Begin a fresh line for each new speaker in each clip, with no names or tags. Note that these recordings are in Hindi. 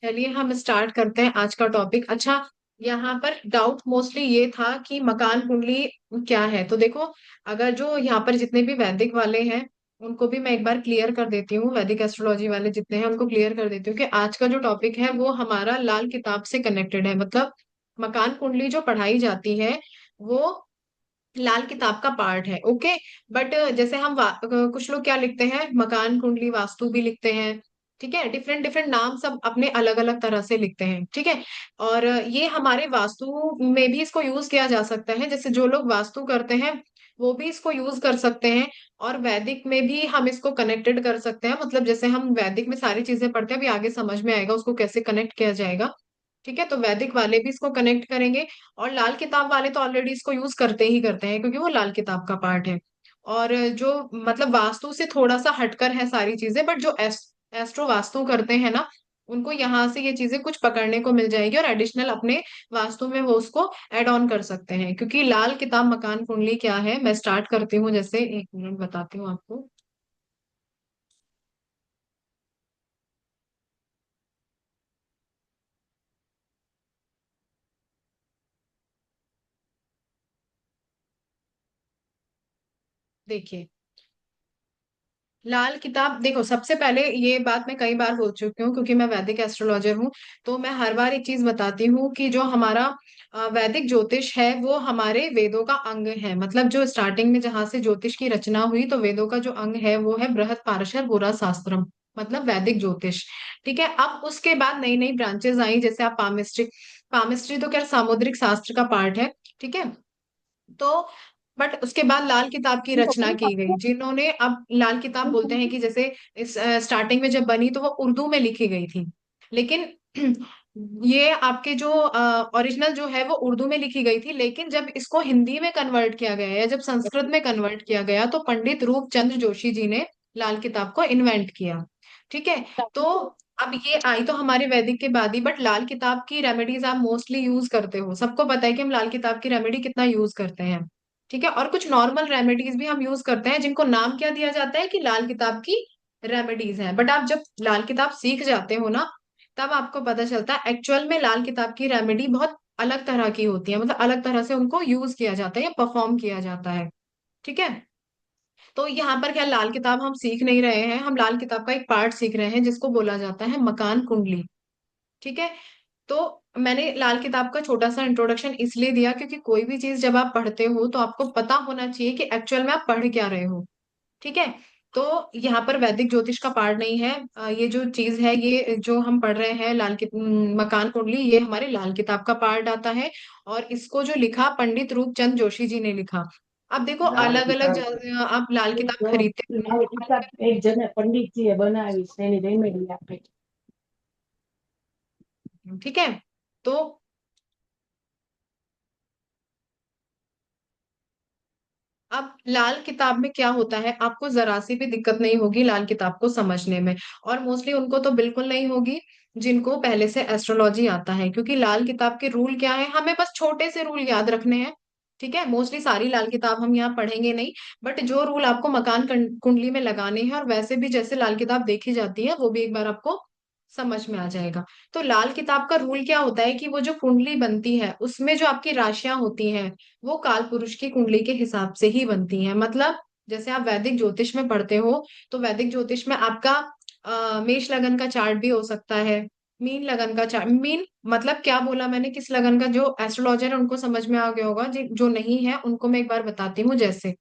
चलिए हम स्टार्ट करते हैं आज का टॉपिक। अच्छा, यहाँ पर डाउट मोस्टली ये था कि मकान कुंडली क्या है। तो देखो, अगर जो यहाँ पर जितने भी वैदिक वाले हैं उनको भी मैं एक बार क्लियर कर देती हूँ, वैदिक एस्ट्रोलॉजी वाले जितने हैं उनको क्लियर कर देती हूँ कि आज का जो टॉपिक है वो हमारा लाल किताब से कनेक्टेड है। मतलब मकान कुंडली जो पढ़ाई जाती है वो लाल किताब का पार्ट है। ओके। बट जैसे हम कुछ लोग क्या लिखते हैं, मकान कुंडली वास्तु भी लिखते हैं। ठीक है, डिफरेंट डिफरेंट नाम सब अपने अलग अलग तरह से लिखते हैं। ठीक है। और ये हमारे वास्तु में भी इसको यूज किया जा सकता है। जैसे जो लोग वास्तु करते हैं वो भी इसको यूज कर सकते हैं। और वैदिक में भी हम इसको कनेक्टेड कर सकते हैं। मतलब जैसे हम वैदिक में सारी चीजें पढ़ते हैं, अभी आगे समझ में आएगा उसको कैसे कनेक्ट किया जाएगा। ठीक है, तो वैदिक वाले भी इसको कनेक्ट करेंगे। और लाल किताब वाले तो ऑलरेडी इसको यूज करते ही करते हैं क्योंकि वो लाल किताब का पार्ट है। और जो मतलब वास्तु से थोड़ा सा हटकर है सारी चीजें, बट जो एस्ट्रो वास्तु करते हैं ना, उनको यहाँ से ये चीजें कुछ पकड़ने को मिल जाएगी और एडिशनल अपने वास्तु में वो उसको ऐड ऑन कर सकते हैं। क्योंकि लाल किताब मकान कुंडली क्या है, मैं स्टार्ट करती हूँ। जैसे एक मिनट बताती हूँ आपको। देखिए, लाल किताब देखो, सबसे पहले ये बात मैं कई बार बोल चुकी हूँ क्योंकि मैं वैदिक एस्ट्रोलॉजर हूँ। तो मैं हर बार एक चीज बताती हूँ कि जो हमारा वैदिक ज्योतिष है वो हमारे वेदों का अंग है। मतलब जो स्टार्टिंग में जहां से ज्योतिष की रचना हुई, तो वेदों का जो अंग है वो है बृहत पारशर पुरा शास्त्रम, मतलब वैदिक ज्योतिष। ठीक है, अब उसके बाद नई नई ब्रांचेस आई, जैसे आप पामिस्ट्री। पामिस्ट्री तो क्या सामुद्रिक शास्त्र का पार्ट है। ठीक है। तो बट उसके बाद लाल किताब की रचना की गई, जिन्होंने अब लाल किताब बोलते हैं कि जैसे इस स्टार्टिंग में जब बनी तो वो उर्दू में लिखी गई थी। लेकिन ये आपके जो ओरिजिनल जो है वो उर्दू में लिखी गई थी, लेकिन जब इसको हिंदी में कन्वर्ट किया गया या जब संस्कृत में कन्वर्ट किया गया तो पंडित रूपचंद्र जोशी जी ने लाल किताब को इन्वेंट किया। ठीक है। तो अब ये आई तो हमारे वैदिक के बाद ही, बट लाल किताब की रेमेडीज आप मोस्टली यूज करते हो, सबको पता है कि हम लाल किताब की रेमेडी कितना यूज करते हैं। ठीक है, और कुछ नॉर्मल रेमेडीज भी हम यूज करते हैं जिनको नाम क्या दिया जाता है कि लाल किताब की रेमेडीज हैं। बट आप जब लाल किताब सीख जाते हो ना, तब आपको पता चलता है एक्चुअल में लाल किताब की रेमेडी बहुत अलग तरह की होती है। मतलब अलग तरह से उनको यूज किया जाता है या परफॉर्म किया जाता है। ठीक है। तो यहाँ पर क्या, लाल किताब हम सीख नहीं रहे हैं, हम लाल किताब का एक पार्ट सीख रहे हैं जिसको बोला जाता है मकान कुंडली। ठीक है। तो मैंने लाल किताब का छोटा सा इंट्रोडक्शन इसलिए दिया क्योंकि कोई भी चीज जब आप पढ़ते हो तो आपको पता होना चाहिए कि एक्चुअल में आप पढ़ क्या रहे हो। ठीक है। तो यहाँ पर वैदिक ज्योतिष का पार्ट नहीं है। ये जो चीज है, ये जो हम पढ़ रहे हैं मकान कुंडली, ये हमारे लाल किताब का पार्ट आता है। और इसको जो लिखा पंडित रूपचंद जोशी जी ने लिखा। अब देखो, अलग अलग आप लाल किताब खरीदते हो ना, तो अलग अलग
એક જણે પંડિતજીએ બનાવી છે એની રેમેડી આપે છે.
ठीक है। तो अब लाल किताब में क्या होता है, आपको जरा सी भी दिक्कत नहीं होगी लाल किताब को समझने में। और मोस्टली उनको तो बिल्कुल नहीं होगी जिनको पहले से एस्ट्रोलॉजी आता है, क्योंकि लाल किताब के रूल क्या है, हमें बस छोटे से रूल याद रखने हैं। ठीक है, मोस्टली सारी लाल किताब हम यहाँ पढ़ेंगे नहीं। बट जो रूल आपको मकान कुंडली में लगाने हैं, और वैसे भी जैसे लाल किताब देखी जाती है वो भी एक बार आपको समझ में आ जाएगा। तो लाल किताब का रूल क्या होता है कि वो जो कुंडली बनती है उसमें जो आपकी राशियां होती हैं वो काल पुरुष की कुंडली के हिसाब से ही बनती हैं। मतलब जैसे आप वैदिक ज्योतिष में पढ़ते हो, तो वैदिक ज्योतिष में आपका मेष लगन का चार्ट भी हो सकता है, मीन लगन का चार्ट। मीन मतलब क्या बोला मैंने, किस लगन का, जो एस्ट्रोलॉजर है उनको समझ में आ गया होगा, जो नहीं है उनको मैं एक बार बताती हूँ। जैसे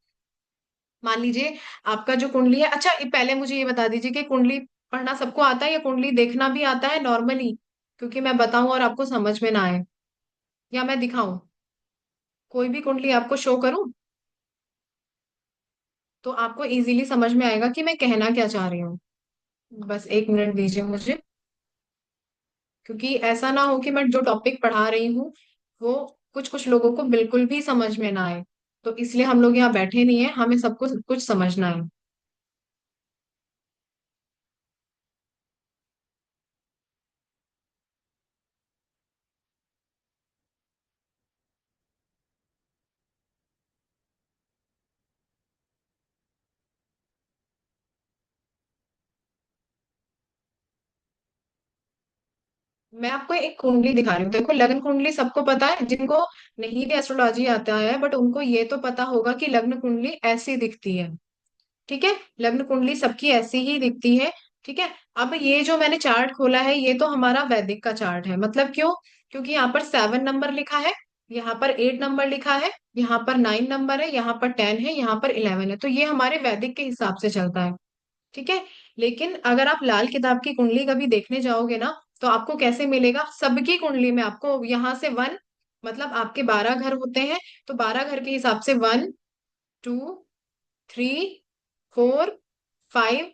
मान लीजिए आपका जो कुंडली है, अच्छा ये पहले मुझे ये बता दीजिए कि कुंडली पढ़ना सबको आता है या कुंडली देखना भी आता है नॉर्मली, क्योंकि मैं बताऊं और आपको समझ में ना आए, या मैं दिखाऊं, कोई भी कुंडली आपको शो करूं तो आपको इजीली समझ में आएगा कि मैं कहना क्या चाह रही हूँ। बस एक मिनट दीजिए मुझे, क्योंकि ऐसा ना हो कि मैं जो टॉपिक पढ़ा रही हूँ वो कुछ कुछ लोगों को बिल्कुल भी समझ में ना आए। तो इसलिए हम लोग यहाँ बैठे नहीं है, हमें सबको सब कुछ समझना है। मैं आपको एक कुंडली दिखा रही हूँ, देखो लग्न कुंडली सबको पता है, जिनको नहीं भी एस्ट्रोलॉजी आता है बट उनको ये तो पता होगा कि लग्न कुंडली ऐसी दिखती है। ठीक है, लग्न कुंडली सबकी ऐसी ही दिखती है। ठीक है। अब ये जो मैंने चार्ट खोला है ये तो हमारा वैदिक का चार्ट है, मतलब क्यों? क्योंकि यहाँ पर 7 नंबर लिखा है, यहाँ पर 8 नंबर लिखा है, यहाँ पर 9 नंबर है, यहाँ पर 10 है, यहाँ पर 11 है, तो ये हमारे वैदिक के हिसाब से चलता है। ठीक है। लेकिन अगर आप लाल किताब की कुंडली कभी देखने जाओगे ना, तो आपको कैसे मिलेगा? सबकी कुंडली में आपको यहाँ से वन, मतलब आपके 12 घर होते हैं, तो 12 घर के हिसाब से 1 2 3 4 5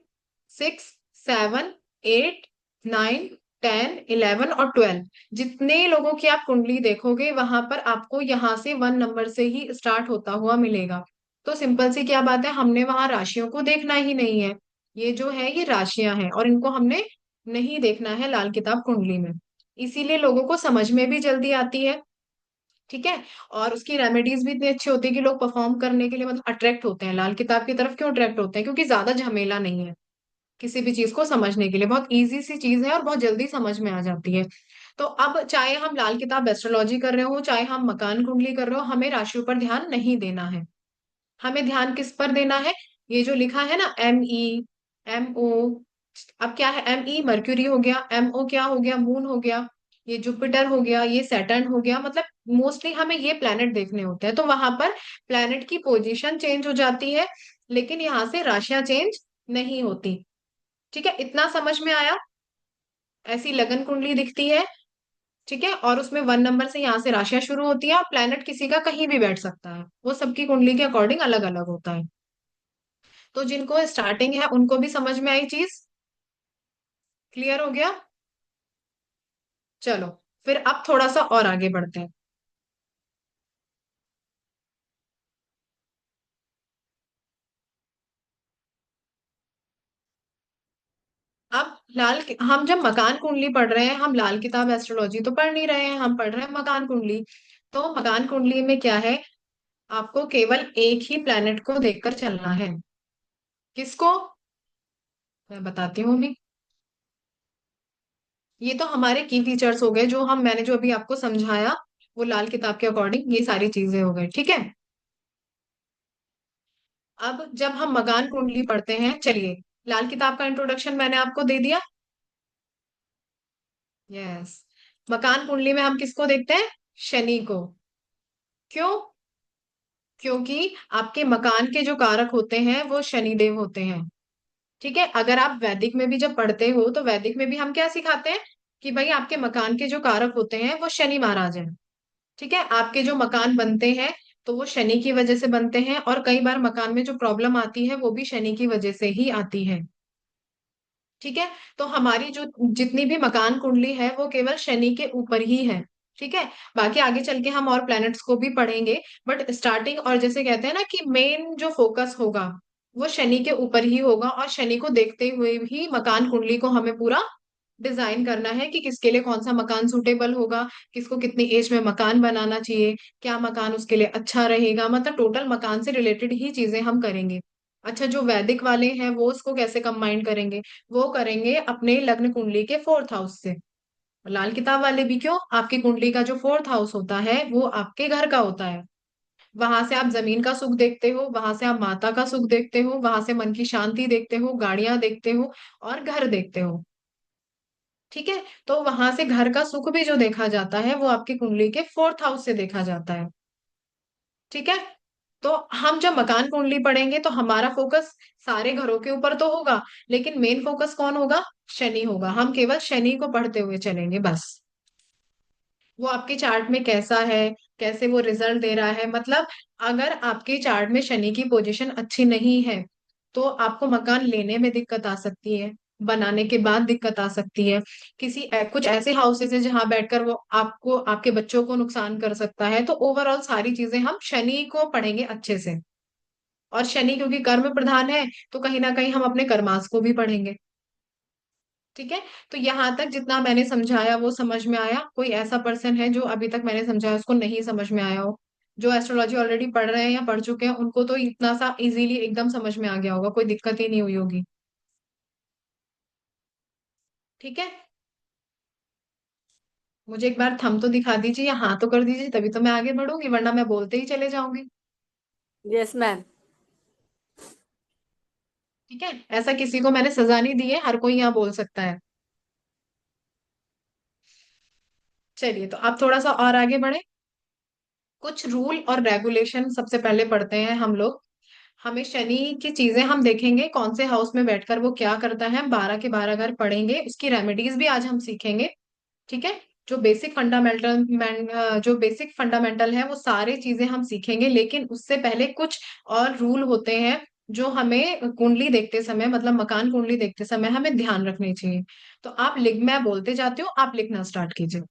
6 7 8 9 10 11 और 12, जितने लोगों की आप कुंडली देखोगे वहां पर आपको यहाँ से 1 नंबर से ही स्टार्ट होता हुआ मिलेगा। तो सिंपल सी क्या बात है, हमने वहां राशियों को देखना ही नहीं है। ये जो है ये राशियां हैं और इनको हमने नहीं देखना है लाल किताब कुंडली में। इसीलिए लोगों को समझ में भी जल्दी आती है। ठीक है। और उसकी रेमेडीज भी इतनी अच्छी होती है कि लोग परफॉर्म करने के लिए मतलब अट्रैक्ट होते हैं लाल किताब की तरफ। क्यों अट्रैक्ट होते हैं? क्योंकि ज्यादा झमेला नहीं है किसी भी चीज को समझने के लिए, बहुत इजी सी चीज है और बहुत जल्दी समझ में आ जाती है। तो अब चाहे हम लाल किताब एस्ट्रोलॉजी कर रहे हो, चाहे हम मकान कुंडली कर रहे हो, हमें राशियों पर ध्यान नहीं देना है। हमें ध्यान किस पर देना है? ये जो लिखा है ना, M E M O, अब क्या है? M E मर्क्यूरी हो गया, M O क्या हो गया? मून हो गया, ये जुपिटर हो गया, ये सैटर्न हो गया, मतलब मोस्टली हमें ये प्लैनेट देखने होते हैं। तो वहां पर प्लैनेट की पोजीशन चेंज हो जाती है, लेकिन यहाँ से राशियां चेंज नहीं होती। ठीक है, इतना समझ में आया? ऐसी लगन कुंडली दिखती है। ठीक है, और उसमें 1 नंबर से यहाँ से राशियां शुरू होती है और प्लैनेट किसी का कहीं भी बैठ सकता है, वो सबकी कुंडली के अकॉर्डिंग अलग अलग होता है। तो जिनको स्टार्टिंग है उनको भी समझ में आई चीज? क्लियर हो गया? चलो, फिर अब थोड़ा सा और आगे बढ़ते हैं। अब हम जब मकान कुंडली पढ़ रहे हैं, हम लाल किताब एस्ट्रोलॉजी तो पढ़ नहीं रहे हैं, हम पढ़ रहे हैं मकान कुंडली। तो मकान कुंडली में क्या है? आपको केवल एक ही प्लेनेट को देखकर चलना है। किसको? मैं बताती हूँ अभी। ये तो हमारे की फीचर्स हो गए, जो हम मैंने जो अभी आपको समझाया, वो लाल किताब के अकॉर्डिंग ये सारी चीजें हो गई। ठीक है। अब जब हम मकान कुंडली पढ़ते हैं, चलिए, लाल किताब का इंट्रोडक्शन मैंने आपको दे दिया। यस। मकान कुंडली में हम किसको देखते हैं? शनि को। क्यों? क्योंकि आपके मकान के जो कारक होते हैं वो शनिदेव होते हैं। ठीक है। अगर आप वैदिक में भी जब पढ़ते हो तो वैदिक में भी हम क्या सिखाते हैं कि भाई आपके मकान के जो कारक होते हैं वो शनि महाराज हैं। ठीक है। आपके जो मकान बनते हैं तो वो शनि की वजह से बनते हैं, और कई बार मकान में जो प्रॉब्लम आती है वो भी शनि की वजह से ही आती है। ठीक है। तो हमारी जो जितनी भी मकान कुंडली है वो केवल शनि के ऊपर ही है। ठीक है। बाकी आगे चल के हम और प्लैनेट्स को भी पढ़ेंगे, बट स्टार्टिंग और जैसे कहते हैं ना कि मेन जो फोकस होगा वो शनि के ऊपर ही होगा, और शनि को देखते हुए ही मकान कुंडली को हमें पूरा डिजाइन करना है कि किसके लिए कौन सा मकान सूटेबल होगा, किसको कितनी एज में मकान बनाना चाहिए, क्या मकान उसके लिए अच्छा रहेगा, मतलब टोटल मकान से रिलेटेड ही चीजें हम करेंगे। अच्छा, जो वैदिक वाले हैं वो उसको कैसे कंबाइन करेंगे? वो करेंगे अपने लग्न कुंडली के 4th हाउस से। लाल किताब वाले भी क्यों, आपकी कुंडली का जो 4th हाउस होता है वो आपके घर का होता है। वहां से आप जमीन का सुख देखते हो, वहां से आप माता का सुख देखते हो, वहां से मन की शांति देखते हो, गाड़ियां देखते हो और घर देखते हो। ठीक है। तो वहां से घर का सुख भी जो देखा जाता है वो आपकी कुंडली के 4th हाउस से देखा जाता है। ठीक है। तो हम जब मकान कुंडली पढ़ेंगे तो हमारा फोकस सारे घरों के ऊपर तो होगा, लेकिन मेन फोकस कौन होगा? शनि होगा। हम केवल शनि को पढ़ते हुए चलेंगे बस। वो आपके चार्ट में कैसा है, कैसे वो रिजल्ट दे रहा है, मतलब अगर आपके चार्ट में शनि की पोजीशन अच्छी नहीं है तो आपको मकान लेने में दिक्कत आ सकती है, बनाने के बाद दिक्कत आ सकती है। कुछ ऐसे हाउसेस है जहां बैठकर वो आपको आपके बच्चों को नुकसान कर सकता है। तो ओवरऑल सारी चीजें हम शनि को पढ़ेंगे अच्छे से। और शनि क्योंकि कर्म प्रधान है, तो कहीं ना कहीं हम अपने कर्मास को भी पढ़ेंगे। ठीक है। तो यहाँ तक जितना मैंने समझाया वो समझ में आया? कोई ऐसा पर्सन है जो अभी तक मैंने समझाया उसको नहीं समझ में आया हो? जो एस्ट्रोलॉजी ऑलरेडी पढ़ रहे हैं या पढ़ चुके हैं उनको तो इतना सा इजीली एकदम समझ में आ गया होगा, कोई दिक्कत ही नहीं हुई होगी। ठीक है। मुझे एक बार थंब तो दिखा दीजिए या हाँ तो कर दीजिए, तभी तो मैं आगे बढ़ूंगी, वरना मैं बोलते ही चले जाऊंगी।
Yes ma'am.
ठीक है, ऐसा किसी को मैंने सजा नहीं दी है, हर कोई यहाँ बोल सकता है। चलिए, तो आप थोड़ा सा और आगे बढ़े। कुछ रूल और रेगुलेशन सबसे पहले पढ़ते हैं हम लोग। हमें शनि की चीजें हम देखेंगे, कौन से हाउस में बैठकर वो क्या करता है, हम 12 के 12 घर पढ़ेंगे, उसकी रेमेडीज भी आज हम सीखेंगे। ठीक है। जो बेसिक फंडामेंटल है वो सारी चीजें हम सीखेंगे, लेकिन उससे पहले कुछ और रूल होते हैं जो हमें कुंडली देखते समय, मतलब मकान कुंडली देखते समय हमें ध्यान रखनी चाहिए। तो आप लिख, मैं बोलते जाती हूँ, आप लिखना स्टार्ट कीजिए।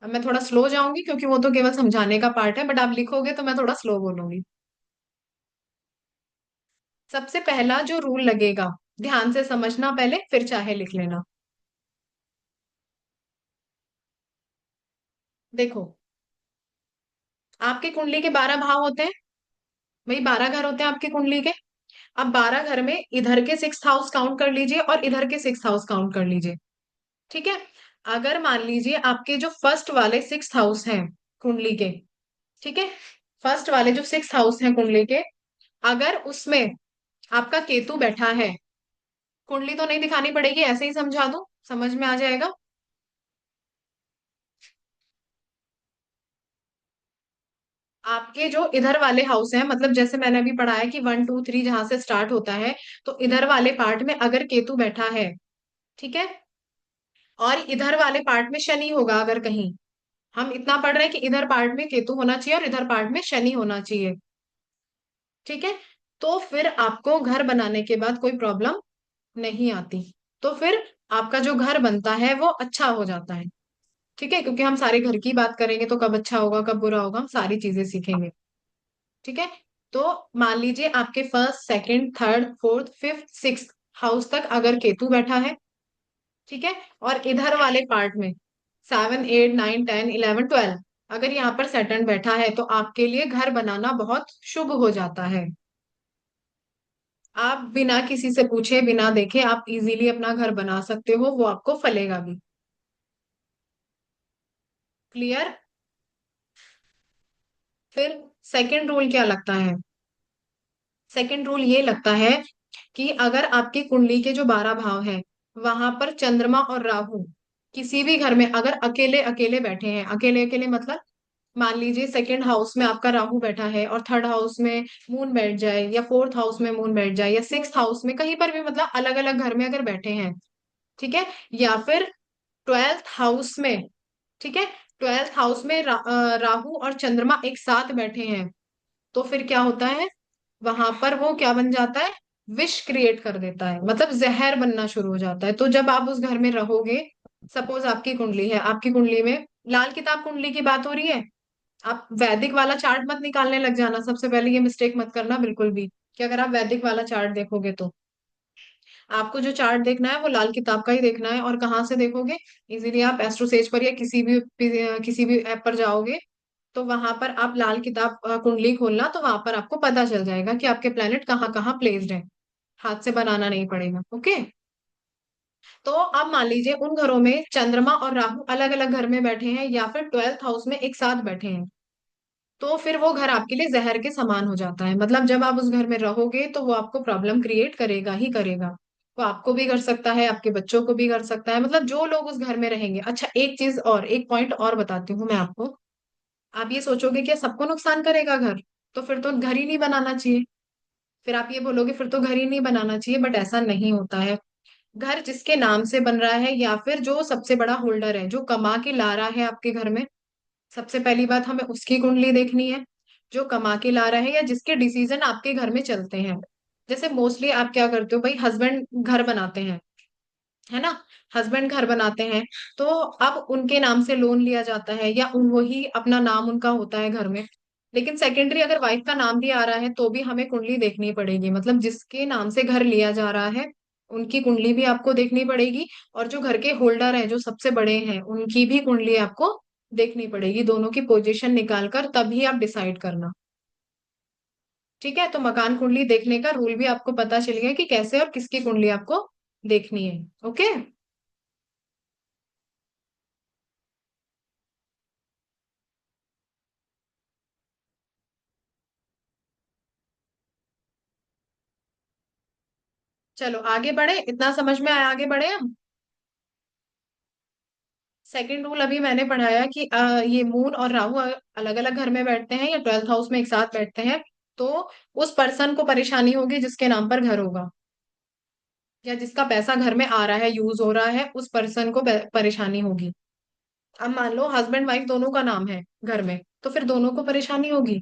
अब मैं थोड़ा स्लो जाऊंगी क्योंकि वो तो केवल समझाने का पार्ट है, बट आप लिखोगे तो मैं थोड़ा स्लो बोलूंगी। सबसे पहला जो रूल लगेगा, ध्यान से समझना पहले, फिर चाहे लिख लेना। देखो, आपकी कुंडली के 12 भाव होते हैं, वही 12 घर होते हैं आपकी कुंडली के। अब 12 घर में इधर के 6th हाउस काउंट कर लीजिए और इधर के 6th हाउस काउंट कर लीजिए। ठीक है। अगर मान लीजिए आपके जो फर्स्ट वाले 6th हाउस हैं कुंडली के, ठीक है, फर्स्ट वाले जो 6th हाउस हैं कुंडली के, अगर उसमें आपका केतु बैठा है, कुंडली तो नहीं दिखानी पड़ेगी, ऐसे ही समझा दूं, समझ में आ जाएगा। आपके जो इधर वाले हाउस हैं, मतलब जैसे मैंने अभी पढ़ा है कि 1 2 3 जहां से स्टार्ट होता है, तो इधर वाले पार्ट में अगर केतु बैठा है, ठीक है, और इधर वाले पार्ट में शनि होगा अगर कहीं, हम इतना पढ़ रहे हैं कि इधर पार्ट में केतु होना चाहिए और इधर पार्ट में शनि होना चाहिए। ठीक है। तो फिर आपको घर बनाने के बाद कोई प्रॉब्लम नहीं आती। तो फिर आपका जो घर बनता है वो अच्छा हो जाता है। ठीक है, क्योंकि हम सारे घर की बात करेंगे तो कब अच्छा होगा कब बुरा होगा हम सारी चीजें सीखेंगे। ठीक है। तो मान लीजिए आपके first second third fourth fifth six house तक अगर केतु बैठा है, ठीक है, और इधर वाले पार्ट में 7 8 9 10 11 12, अगर यहाँ पर सैटर्न बैठा है, तो आपके लिए घर बनाना बहुत शुभ हो जाता है। आप बिना किसी से पूछे बिना देखे आप इजीली अपना घर बना सकते हो, वो आपको फलेगा भी। क्लियर। फिर सेकंड रूल क्या लगता है? सेकंड रूल ये लगता है कि अगर आपकी कुंडली के जो 12 भाव हैं, वहां पर चंद्रमा और राहु किसी भी घर में अगर अकेले अकेले बैठे हैं, अकेले अकेले मतलब मान लीजिए सेकंड हाउस में आपका राहु बैठा है और थर्ड हाउस में मून बैठ जाए, या फोर्थ हाउस में मून बैठ जाए, या 6th हाउस में, कहीं पर भी मतलब अलग अलग घर में अगर बैठे हैं, ठीक है, या फिर 12th हाउस में, ठीक है, 12th हाउस में राहु और चंद्रमा एक साथ बैठे हैं, तो फिर क्या होता है, वहां पर वो क्या बन जाता है, विष क्रिएट कर देता है, मतलब जहर बनना शुरू हो जाता है। तो जब आप उस घर में रहोगे, सपोज आपकी कुंडली है, आपकी कुंडली में लाल किताब कुंडली की बात हो रही है, आप वैदिक वाला चार्ट मत निकालने लग जाना, सबसे पहले ये मिस्टेक मत करना बिल्कुल भी, कि अगर आप वैदिक वाला चार्ट देखोगे तो आपको जो चार्ट देखना है वो लाल किताब का ही देखना है। और कहाँ से देखोगे, इजीली आप एस्ट्रोसेज पर या किसी भी ऐप पर जाओगे, तो वहां पर आप लाल किताब कुंडली खोलना, तो वहां पर आपको पता चल जाएगा कि आपके प्लेनेट कहाँ कहाँ प्लेस्ड है, हाथ से बनाना नहीं पड़ेगा। ओके। तो अब मान लीजिए उन घरों में चंद्रमा और राहु अलग अलग घर में बैठे हैं या फिर 12th हाउस में एक साथ बैठे हैं, तो फिर वो घर आपके लिए जहर के समान हो जाता है। मतलब जब आप उस घर में रहोगे तो वो आपको प्रॉब्लम क्रिएट करेगा ही करेगा। वो आपको भी कर सकता है, आपके बच्चों को भी कर सकता है, मतलब जो लोग उस घर में रहेंगे। अच्छा, एक चीज और, एक पॉइंट और बताती हूँ मैं आपको। आप ये सोचोगे कि सबको नुकसान करेगा घर, तो फिर तो घर ही नहीं बनाना चाहिए। फिर आप ये बोलोगे फिर तो घर ही नहीं बनाना चाहिए, बट ऐसा नहीं होता है। घर जिसके नाम से बन रहा है या फिर जो सबसे बड़ा होल्डर है, जो कमा के ला रहा है आपके घर में, सबसे पहली बात हमें उसकी कुंडली देखनी है, जो कमा के ला रहा है या जिसके डिसीजन आपके घर में चलते हैं। जैसे मोस्टली आप क्या करते हो भाई, हस्बैंड घर बनाते हैं, है ना, हस्बैंड घर बनाते हैं, तो अब उनके नाम से लोन लिया जाता है या वही अपना नाम उनका होता है घर में। लेकिन सेकेंडरी अगर वाइफ का नाम भी आ रहा है तो भी हमें कुंडली देखनी पड़ेगी, मतलब जिसके नाम से घर लिया जा रहा है उनकी कुंडली भी आपको देखनी पड़ेगी, और जो घर के होल्डर हैं जो सबसे बड़े हैं उनकी भी कुंडली आपको देखनी पड़ेगी। दोनों की पोजीशन निकाल कर तभी आप डिसाइड करना। ठीक है, तो मकान कुंडली देखने का रूल भी आपको पता चल गया कि कैसे और किसकी कुंडली आपको देखनी है। ओके। चलो आगे बढ़े, इतना समझ में आया, आगे बढ़े हम। सेकंड रूल अभी मैंने पढ़ाया कि ये मून और राहु अलग अलग घर में बैठते हैं या 12th हाउस में एक साथ बैठते हैं, तो उस पर्सन को परेशानी होगी जिसके नाम पर घर होगा, या जिसका पैसा घर में आ रहा है, यूज हो रहा है, उस पर्सन को परेशानी होगी। अब मान लो हस्बैंड वाइफ दोनों का नाम है घर में, तो फिर दोनों को परेशानी होगी,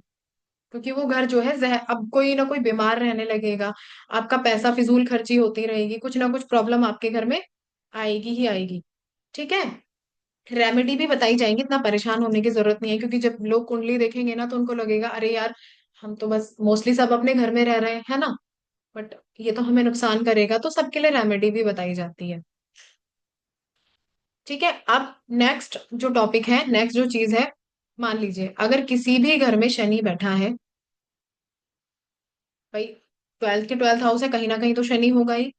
क्योंकि वो घर जो है जहर, अब कोई ना कोई बीमार रहने लगेगा, आपका पैसा फिजूल खर्ची होती रहेगी, कुछ ना कुछ प्रॉब्लम आपके घर में आएगी ही आएगी। ठीक है। रेमेडी भी बताई जाएंगी, इतना परेशान होने की जरूरत नहीं है, क्योंकि जब लोग कुंडली देखेंगे ना तो उनको लगेगा अरे यार, हम तो बस मोस्टली सब अपने घर में रह रहे हैं, है ना, बट ये तो हमें नुकसान करेगा, तो सबके लिए रेमेडी भी बताई जाती है। ठीक है। अब नेक्स्ट जो टॉपिक है, नेक्स्ट जो चीज है, मान लीजिए अगर किसी भी घर में शनि बैठा है, भाई 12th के 12th हाउस है, कहीं ना कहीं तो शनि होगा ही,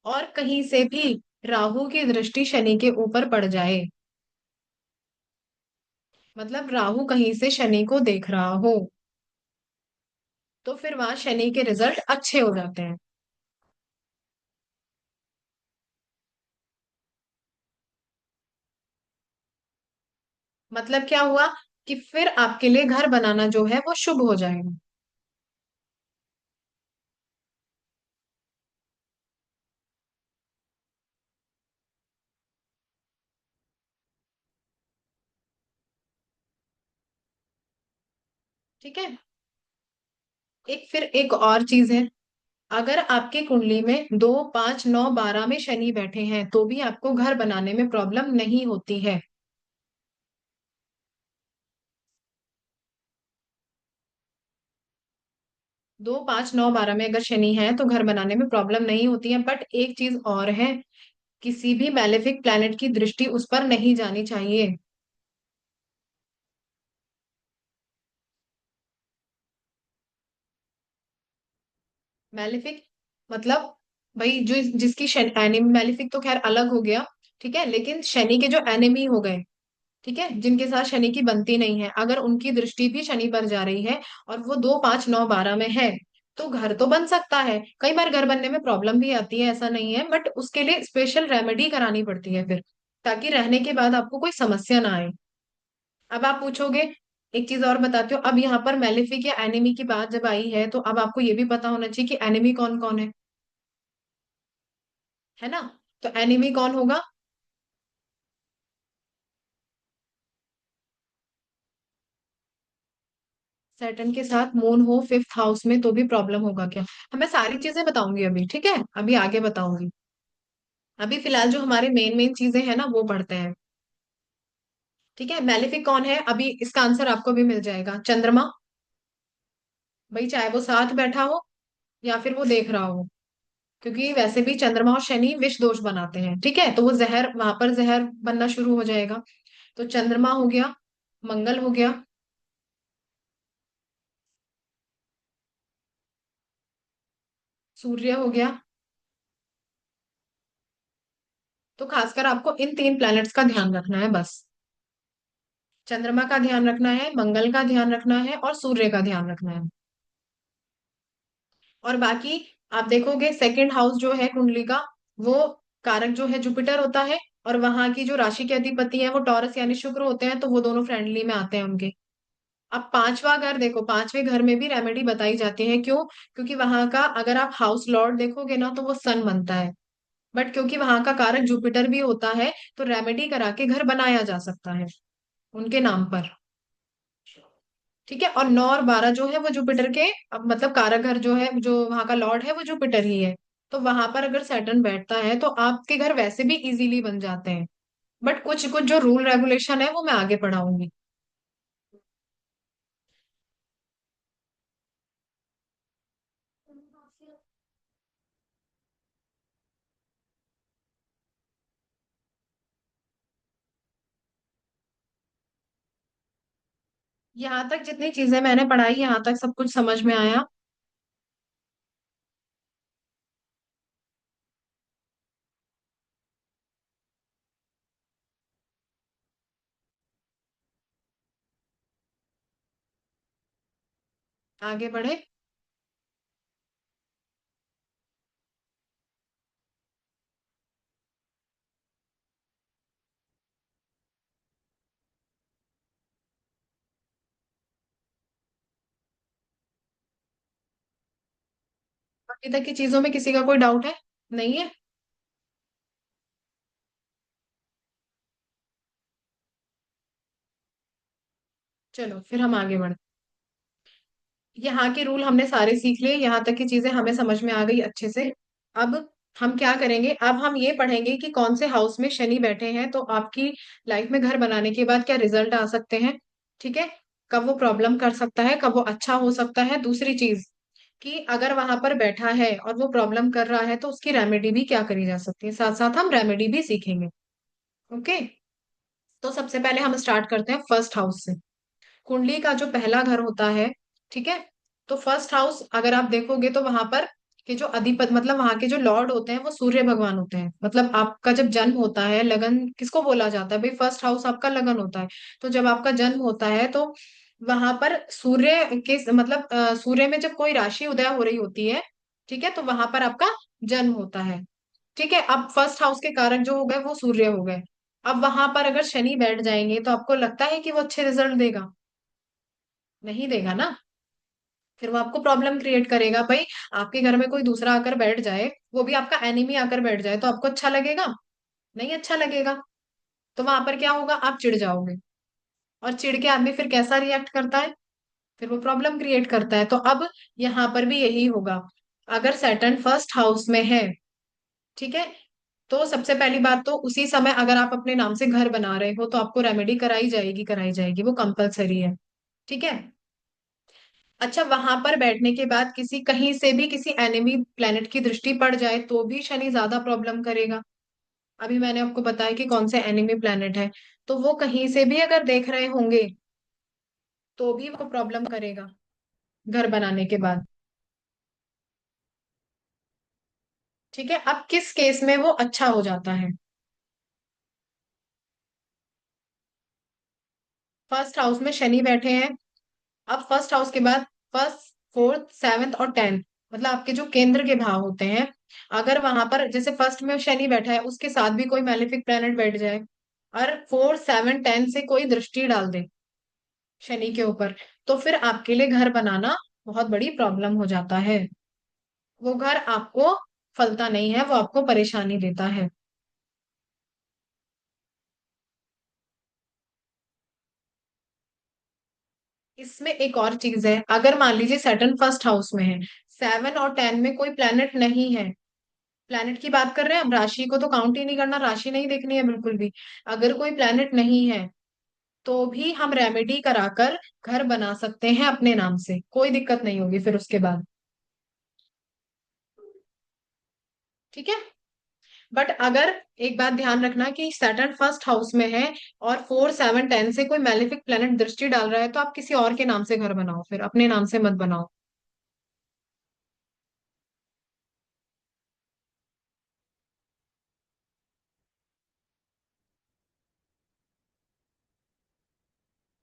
और कहीं से भी राहु की दृष्टि शनि के ऊपर पड़ जाए, मतलब राहु कहीं से शनि को देख रहा हो, तो फिर वहां शनि के रिजल्ट अच्छे हो जाते हैं। मतलब क्या हुआ, कि फिर आपके लिए घर बनाना जो है वो शुभ हो जाएगा। ठीक है। एक फिर एक और चीज है, अगर आपके कुंडली में 2 5 9 12 में शनि बैठे हैं तो भी आपको घर बनाने में प्रॉब्लम नहीं होती है। 2 5 9 12 में अगर शनि है तो घर बनाने में प्रॉब्लम नहीं होती है, बट एक चीज और है, किसी भी मैलेफिक प्लैनेट की दृष्टि उस पर नहीं जानी चाहिए। मैलेफिक मतलब, भाई जो जिसकी एनिमी, मैलेफिक तो खैर अलग हो गया, ठीक है, लेकिन शनि के जो एनिमी हो गए, ठीक है, जिनके साथ शनि की बनती नहीं है, अगर उनकी दृष्टि भी शनि पर जा रही है और वो 2 5 9 12 में है, तो घर तो बन सकता है। कई बार घर बनने में प्रॉब्लम भी आती है, ऐसा नहीं है, बट उसके लिए स्पेशल रेमेडी करानी पड़ती है फिर, ताकि रहने के बाद आपको कोई समस्या ना आए। अब आप पूछोगे, एक चीज और बताती हूँ, अब यहाँ पर मेलेफिक या एनिमी की बात जब आई है तो अब आपको ये भी पता होना चाहिए कि एनिमी कौन कौन है ना। तो एनिमी कौन होगा। सैटर्न के साथ मून हो 5th हाउस में तो भी प्रॉब्लम होगा क्या। मैं सारी चीजें बताऊंगी अभी, ठीक है, अभी आगे बताऊंगी। अभी फिलहाल जो हमारे मेन मेन चीजें हैं ना वो पढ़ते हैं। ठीक है, मैलेफिक कौन है, अभी इसका आंसर आपको भी मिल जाएगा, चंद्रमा। भाई चाहे वो साथ बैठा हो या फिर वो देख रहा हो, क्योंकि वैसे भी चंद्रमा और शनि विष दोष बनाते हैं, ठीक है, तो वो जहर, वहां पर जहर बनना शुरू हो जाएगा। तो चंद्रमा हो गया, मंगल हो गया, सूर्य हो गया। तो खासकर आपको इन 3 प्लैनेट्स का ध्यान रखना है बस। चंद्रमा का ध्यान रखना है, मंगल का ध्यान रखना है, और सूर्य का ध्यान रखना है। और बाकी आप देखोगे सेकंड हाउस जो है कुंडली का, वो कारक जो है जुपिटर होता है, और वहां की जो राशि के अधिपति है वो टॉरस यानी शुक्र होते हैं, तो वो दोनों फ्रेंडली में आते हैं उनके। अब पांचवा घर देखो, पांचवें घर में भी रेमेडी बताई जाती है, क्यों, क्योंकि वहां का अगर आप हाउस लॉर्ड देखोगे ना तो वो सन बनता है, बट क्योंकि वहां का कारक जुपिटर भी होता है, तो रेमेडी करा के घर बनाया जा सकता है उनके नाम पर। ठीक है, और 9 और 12 जो है वो जुपिटर के, अब मतलब कारागर जो है, जो वहां का लॉर्ड है वो जुपिटर ही है, तो वहां पर अगर सैटर्न बैठता है तो आपके घर वैसे भी इजीली बन जाते हैं, बट कुछ कुछ जो रूल रेगुलेशन है वो मैं आगे पढ़ाऊंगी। यहाँ तक जितनी चीजें मैंने पढ़ाई, यहाँ तक सब कुछ समझ में आया। आगे बढ़े। अभी तक की चीजों में किसी का कोई डाउट है? नहीं है? चलो फिर हम आगे बढ़ते। यहाँ के रूल हमने सारे सीख लिए, यहाँ तक की चीजें हमें समझ में आ गई अच्छे से। अब हम क्या करेंगे, अब हम ये पढ़ेंगे कि कौन से हाउस में शनि बैठे हैं तो आपकी लाइफ में घर बनाने के बाद क्या रिजल्ट आ सकते हैं। ठीक है। कब वो प्रॉब्लम कर सकता है, कब वो अच्छा हो सकता है। दूसरी चीज कि अगर वहां पर बैठा है और वो प्रॉब्लम कर रहा है तो उसकी रेमेडी भी क्या करी जा सकती है, साथ साथ हम रेमेडी भी सीखेंगे। ओके। तो सबसे पहले हम स्टार्ट करते हैं फर्स्ट हाउस से। कुंडली का जो पहला घर होता है, ठीक है, तो फर्स्ट हाउस अगर आप देखोगे तो वहां पर के जो अधिपति मतलब वहां के जो लॉर्ड होते हैं वो सूर्य भगवान होते हैं। मतलब आपका जब जन्म होता है, लगन किसको बोला जाता है भाई, फर्स्ट हाउस आपका लगन होता है। तो जब आपका जन्म होता है तो वहां पर सूर्य के मतलब सूर्य में जब कोई राशि उदय हो रही होती है, ठीक है, तो वहां पर आपका जन्म होता है। ठीक है। अब फर्स्ट हाउस के कारक जो हो गए वो सूर्य हो गए। अब वहां पर अगर शनि बैठ जाएंगे तो आपको लगता है कि वो अच्छे रिजल्ट देगा? नहीं देगा ना। फिर वो आपको प्रॉब्लम क्रिएट करेगा भाई। आपके घर में कोई दूसरा आकर बैठ जाए, वो भी आपका एनिमी आकर बैठ जाए, तो आपको अच्छा लगेगा? नहीं अच्छा लगेगा। तो वहां पर क्या होगा, आप चिढ़ जाओगे। और चिढ़ के आदमी फिर कैसा रिएक्ट करता है, फिर वो प्रॉब्लम क्रिएट करता है। तो अब यहाँ पर भी यही होगा। अगर सैटर्न फर्स्ट हाउस में है, ठीक है, तो सबसे पहली बात तो उसी समय अगर आप अपने नाम से घर बना रहे हो तो आपको रेमेडी कराई जाएगी, वो कंपलसरी है। ठीक है। अच्छा, वहां पर बैठने के बाद किसी कहीं से भी किसी एनिमी प्लेनेट की दृष्टि पड़ जाए तो भी शनि ज्यादा प्रॉब्लम करेगा। अभी मैंने आपको बताया कि कौन से एनिमी प्लेनेट है। तो वो कहीं से भी अगर देख रहे होंगे तो भी वो प्रॉब्लम करेगा घर बनाने के बाद। ठीक है। अब किस केस में वो अच्छा हो जाता है? फर्स्ट हाउस में शनि बैठे हैं। अब फर्स्ट हाउस के बाद फर्स्ट, फोर्थ, सेवेंथ और टेंथ, मतलब आपके जो केंद्र के भाव होते हैं, अगर वहां पर जैसे फर्स्ट में शनि बैठा है उसके साथ भी कोई मैलेफिक प्लेनेट बैठ जाए और फोर्थ, सेवन, टेंथ से कोई दृष्टि डाल दे शनि के ऊपर, तो फिर आपके लिए घर बनाना बहुत बड़ी प्रॉब्लम हो जाता है। वो घर आपको फलता नहीं है, वो आपको परेशानी देता है। इसमें एक और चीज है, अगर मान लीजिए सैटर्न फर्स्ट हाउस में है, सेवन और टेन में कोई प्लेनेट नहीं है, प्लैनेट की बात कर रहे हैं हम, राशि को तो काउंट ही नहीं करना, राशि नहीं देखनी है बिल्कुल भी। अगर कोई प्लैनेट नहीं है तो भी हम रेमेडी कराकर घर बना सकते हैं अपने नाम से, कोई दिक्कत नहीं होगी फिर उसके बाद। ठीक है। बट अगर एक बात ध्यान रखना कि सैटर्न फर्स्ट हाउस में है और फोर, सेवन, टेन से कोई मैलेफिक प्लैनेट दृष्टि डाल रहा है तो आप किसी और के नाम से घर बनाओ, फिर अपने नाम से मत बनाओ।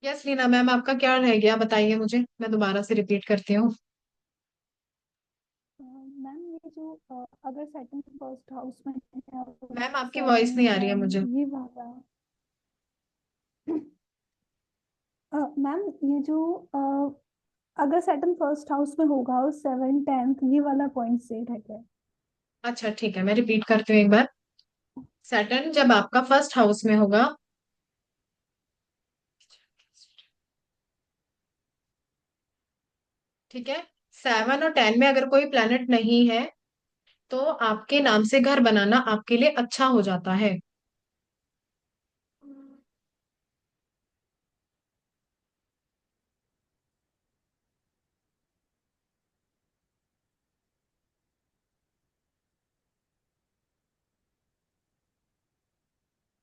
यस लीना मैम, आपका क्या रह गया बताइए मुझे, मैं दोबारा से रिपीट करती हूँ।
मैम ये जो अगर सेकंड फर्स्ट हाउस में है
मैम आपकी वॉइस
सेवन
नहीं आ रही है
टेन
मुझे।
ये वाला मैम ये जो अगर सेकंड फर्स्ट हाउस में होगा और सेवन टेंथ ये वाला पॉइंट से है।
अच्छा ठीक है, मैं रिपीट करती हूँ एक बार। सैटर्न जब आपका फर्स्ट हाउस में होगा, ठीक है, सेवन और टेन में अगर कोई प्लैनेट नहीं है तो आपके नाम से घर बनाना आपके लिए अच्छा हो जाता है।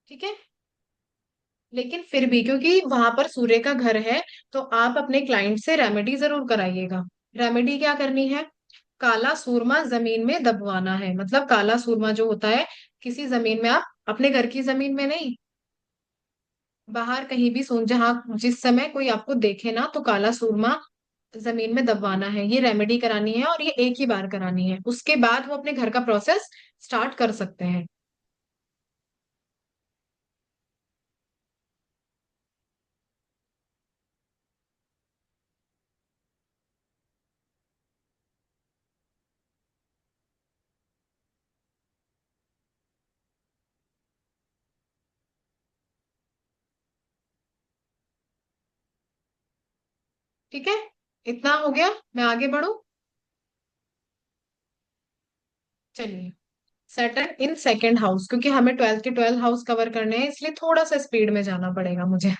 ठीक है। लेकिन फिर भी क्योंकि वहां पर सूर्य का घर है, तो आप अपने क्लाइंट से रेमेडी जरूर कराइएगा। रेमेडी क्या करनी है, काला सूरमा जमीन में दबवाना है। मतलब काला सूरमा जो होता है, किसी जमीन में, आप अपने घर की जमीन में नहीं, बाहर कहीं भी सुन जहां जिस समय कोई आपको देखे ना, तो काला सूरमा जमीन में दबवाना है। ये रेमेडी करानी है और ये एक ही बार करानी है, उसके बाद वो अपने घर का प्रोसेस स्टार्ट कर सकते हैं। ठीक है, इतना हो गया। मैं आगे बढ़ू? चलिए, सैटर्न इन सेकंड हाउस, क्योंकि हमें 12th के 12 हाउस कवर करने हैं, इसलिए थोड़ा सा स्पीड में जाना पड़ेगा मुझे।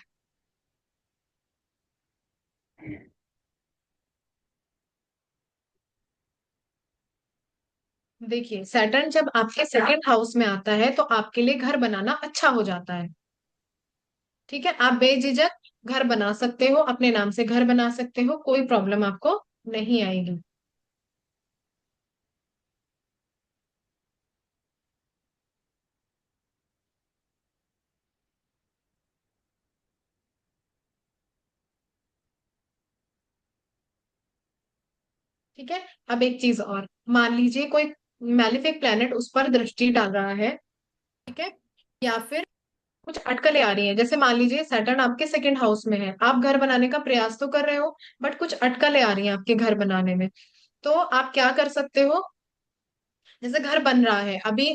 देखिए, सैटर्न जब आपके सेकंड हाउस में आता है तो आपके लिए घर बनाना अच्छा हो जाता है। ठीक है, आप बेझिझक घर बना सकते हो, अपने नाम से घर बना सकते हो, कोई प्रॉब्लम आपको नहीं आएगी। ठीक है, अब एक चीज और, मान लीजिए कोई मैलिफिक प्लेनेट उस पर दृष्टि डाल रहा है। ठीक है, या फिर कुछ अटकलें आ रही हैं, जैसे मान लीजिए सैटर्न आपके सेकंड हाउस में है, आप घर बनाने का प्रयास तो कर रहे हो, बट कुछ अटकलें आ रही हैं आपके घर बनाने में। तो आप क्या कर सकते हो? जैसे घर बन रहा है अभी,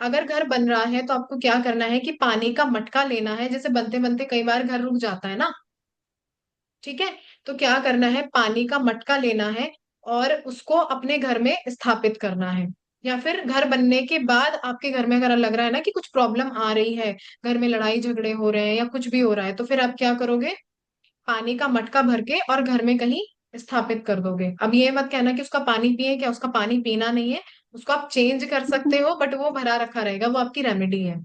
अगर घर बन रहा है तो आपको क्या करना है कि पानी का मटका लेना है, जैसे बनते बनते कई बार घर रुक जाता है ना। ठीक है, तो क्या करना है, पानी का मटका लेना है और उसको अपने घर में स्थापित करना है। या फिर घर बनने के बाद आपके घर में अगर लग रहा है ना कि कुछ प्रॉब्लम आ रही है, घर में लड़ाई झगड़े हो रहे हैं या कुछ भी हो रहा है, तो फिर आप क्या करोगे, पानी का मटका भर के और घर में कहीं स्थापित कर दोगे। अब ये मत कहना कि उसका पानी पिए, क्या उसका पानी पीना नहीं है, उसको आप चेंज कर सकते हो, बट वो भरा रखा रहेगा, वो आपकी रेमेडी है,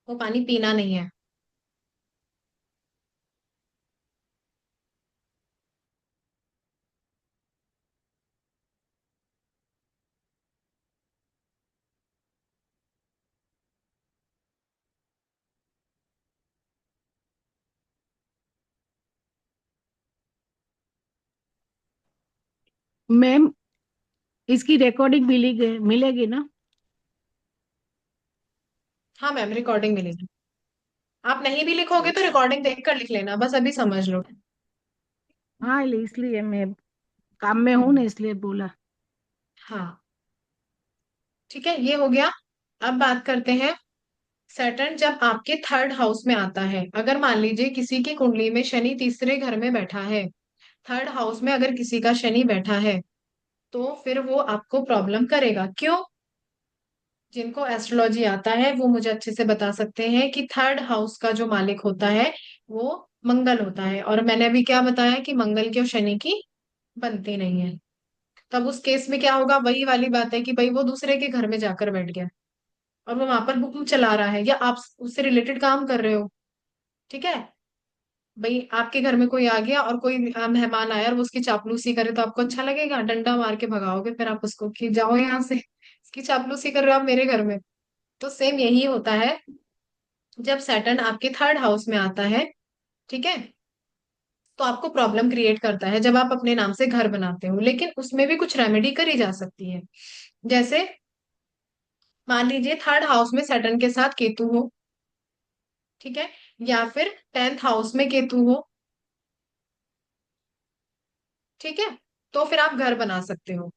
वो पानी पीना नहीं है।
मैम, इसकी रिकॉर्डिंग मिलेगी मिलेगी ना?
हाँ मैम, रिकॉर्डिंग मिलेगी। आप नहीं भी लिखोगे तो रिकॉर्डिंग देख कर लिख लेना, बस अभी समझ लो।
हाँ, इसलिए मैं काम में हूँ ना,
हम्म।
इसलिए बोला।
हाँ, ठीक है, ये हो गया। अब बात करते हैं, सैटर्न जब आपके थर्ड हाउस में आता है, अगर मान लीजिए किसी की कुंडली में शनि तीसरे घर में बैठा है, थर्ड हाउस में अगर किसी का शनि बैठा है, तो फिर वो आपको प्रॉब्लम करेगा। क्यों? जिनको एस्ट्रोलॉजी आता है वो मुझे अच्छे से बता सकते हैं कि थर्ड हाउस का जो मालिक होता है वो मंगल होता है, और मैंने अभी क्या बताया कि मंगल की और शनि की बनती नहीं है। तब उस केस में क्या होगा, वही वाली बात है कि भाई वो दूसरे के घर में जाकर बैठ गया और वो वहां पर हुक्म चला रहा है, या आप उससे रिलेटेड काम कर रहे हो। ठीक है, भाई आपके घर में कोई आ गया और कोई मेहमान आया और वो उसकी चापलूसी करे, तो आपको अच्छा लगेगा? डंडा मार के भगाओगे फिर आप उसको कि जाओ यहाँ से, इसकी चापलूसी कर रहे हो आप मेरे घर में। तो सेम यही होता है, जब सैटर्न आपके थर्ड हाउस में आता है, ठीक है, तो आपको प्रॉब्लम क्रिएट करता है जब आप अपने नाम से घर बनाते हो, लेकिन उसमें भी कुछ रेमेडी करी जा सकती है। जैसे मान लीजिए थर्ड हाउस में सैटर्न के साथ केतु हो, ठीक है, या फिर 10th हाउस में केतु हो, ठीक है, तो फिर आप घर बना सकते हो।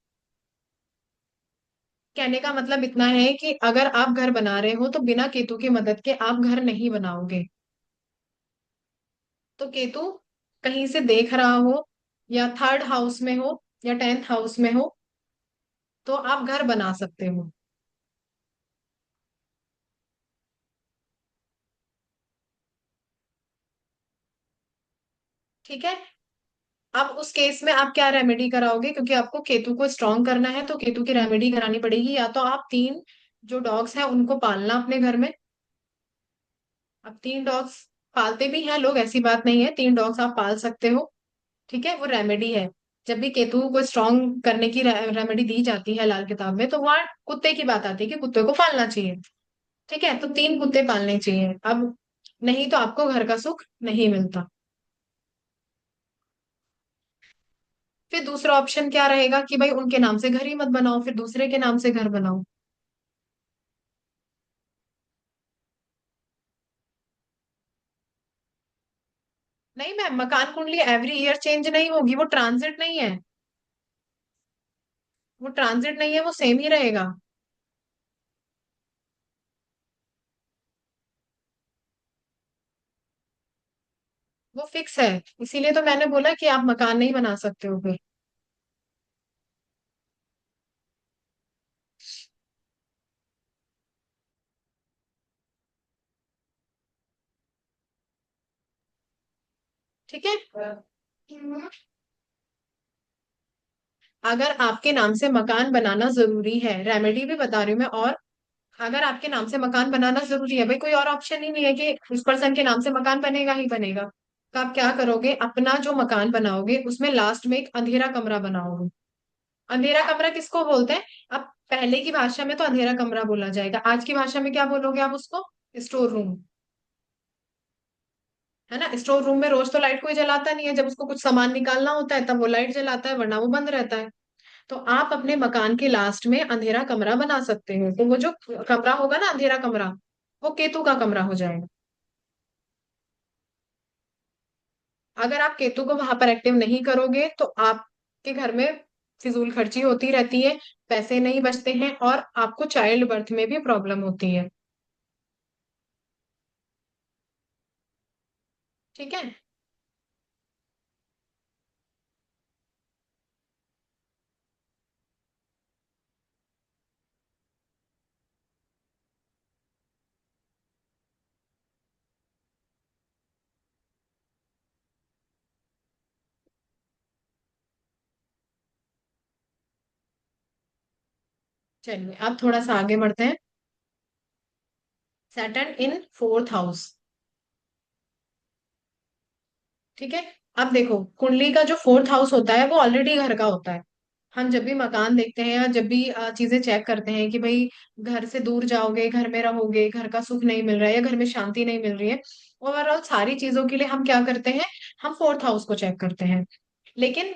कहने का मतलब इतना है कि अगर आप घर बना रहे हो तो बिना केतु की मदद के आप घर नहीं बनाओगे। तो केतु कहीं से देख रहा हो, या थर्ड हाउस में हो, या 10th हाउस में हो, तो आप घर बना सकते हो। ठीक है, अब उस केस में आप क्या रेमेडी कराओगे, क्योंकि आपको केतु को स्ट्रांग करना है तो केतु की रेमेडी करानी पड़ेगी। या तो आप तीन जो डॉग्स हैं उनको पालना अपने घर में। अब 3 डॉग्स पालते भी हैं लोग, ऐसी बात नहीं है, 3 डॉग्स आप पाल सकते हो। ठीक है, वो रेमेडी है। जब भी केतु को स्ट्रांग करने की रेमेडी दी जाती है लाल किताब में, तो वहां कुत्ते की बात आती है कि कुत्ते को पालना चाहिए। ठीक है, तो 3 कुत्ते पालने चाहिए। अब नहीं तो आपको घर का सुख नहीं मिलता। फिर दूसरा ऑप्शन क्या रहेगा कि भाई उनके नाम से घर ही मत बनाओ, फिर दूसरे के नाम से घर बनाओ। नहीं मैम, मकान कुंडली एवरी ईयर चेंज नहीं होगी, वो ट्रांजिट नहीं है। वो ट्रांजिट नहीं है, वो सेम ही रहेगा। वो फिक्स है। इसीलिए तो मैंने बोला कि आप मकान नहीं बना सकते हो फिर। ठीक है। अगर आपके नाम से मकान बनाना जरूरी है, रेमेडी भी बता रही हूँ मैं, और अगर आपके नाम से मकान बनाना जरूरी है, भाई कोई और ऑप्शन ही नहीं है कि उस पर्सन के नाम से मकान बनेगा ही बनेगा, तो आप क्या करोगे, अपना जो मकान बनाओगे उसमें लास्ट में एक अंधेरा कमरा बनाओगे। अंधेरा कमरा किसको बोलते हैं? अब पहले की भाषा में तो अंधेरा कमरा बोला जाएगा, आज की भाषा में क्या बोलोगे आप उसको? Store room. है ना, स्टोर रूम में रोज तो लाइट कोई जलाता नहीं है, जब उसको कुछ सामान निकालना होता है तब वो लाइट जलाता है, वरना वो बंद रहता है। तो आप अपने मकान के लास्ट में अंधेरा कमरा बना सकते हो, तो वो जो कमरा होगा ना, अंधेरा कमरा, वो केतु का कमरा हो जाएगा। अगर आप केतु को वहां पर एक्टिव नहीं करोगे तो आपके घर में फिजूल खर्ची होती रहती है, पैसे नहीं बचते हैं, और आपको चाइल्ड बर्थ में भी प्रॉब्लम होती है। ठीक है। चलिए अब थोड़ा सा आगे बढ़ते हैं। Saturn in fourth house. ठीक है। अब देखो, कुंडली का जो फोर्थ हाउस होता है वो ऑलरेडी घर का होता है। हम जब भी मकान देखते हैं या जब भी चीजें चेक करते हैं कि भाई घर से दूर जाओगे, घर में रहोगे, घर का सुख नहीं मिल रहा है या घर में शांति नहीं मिल रही है, ओवरऑल सारी चीजों के लिए हम क्या करते हैं, हम फोर्थ हाउस को चेक करते हैं। लेकिन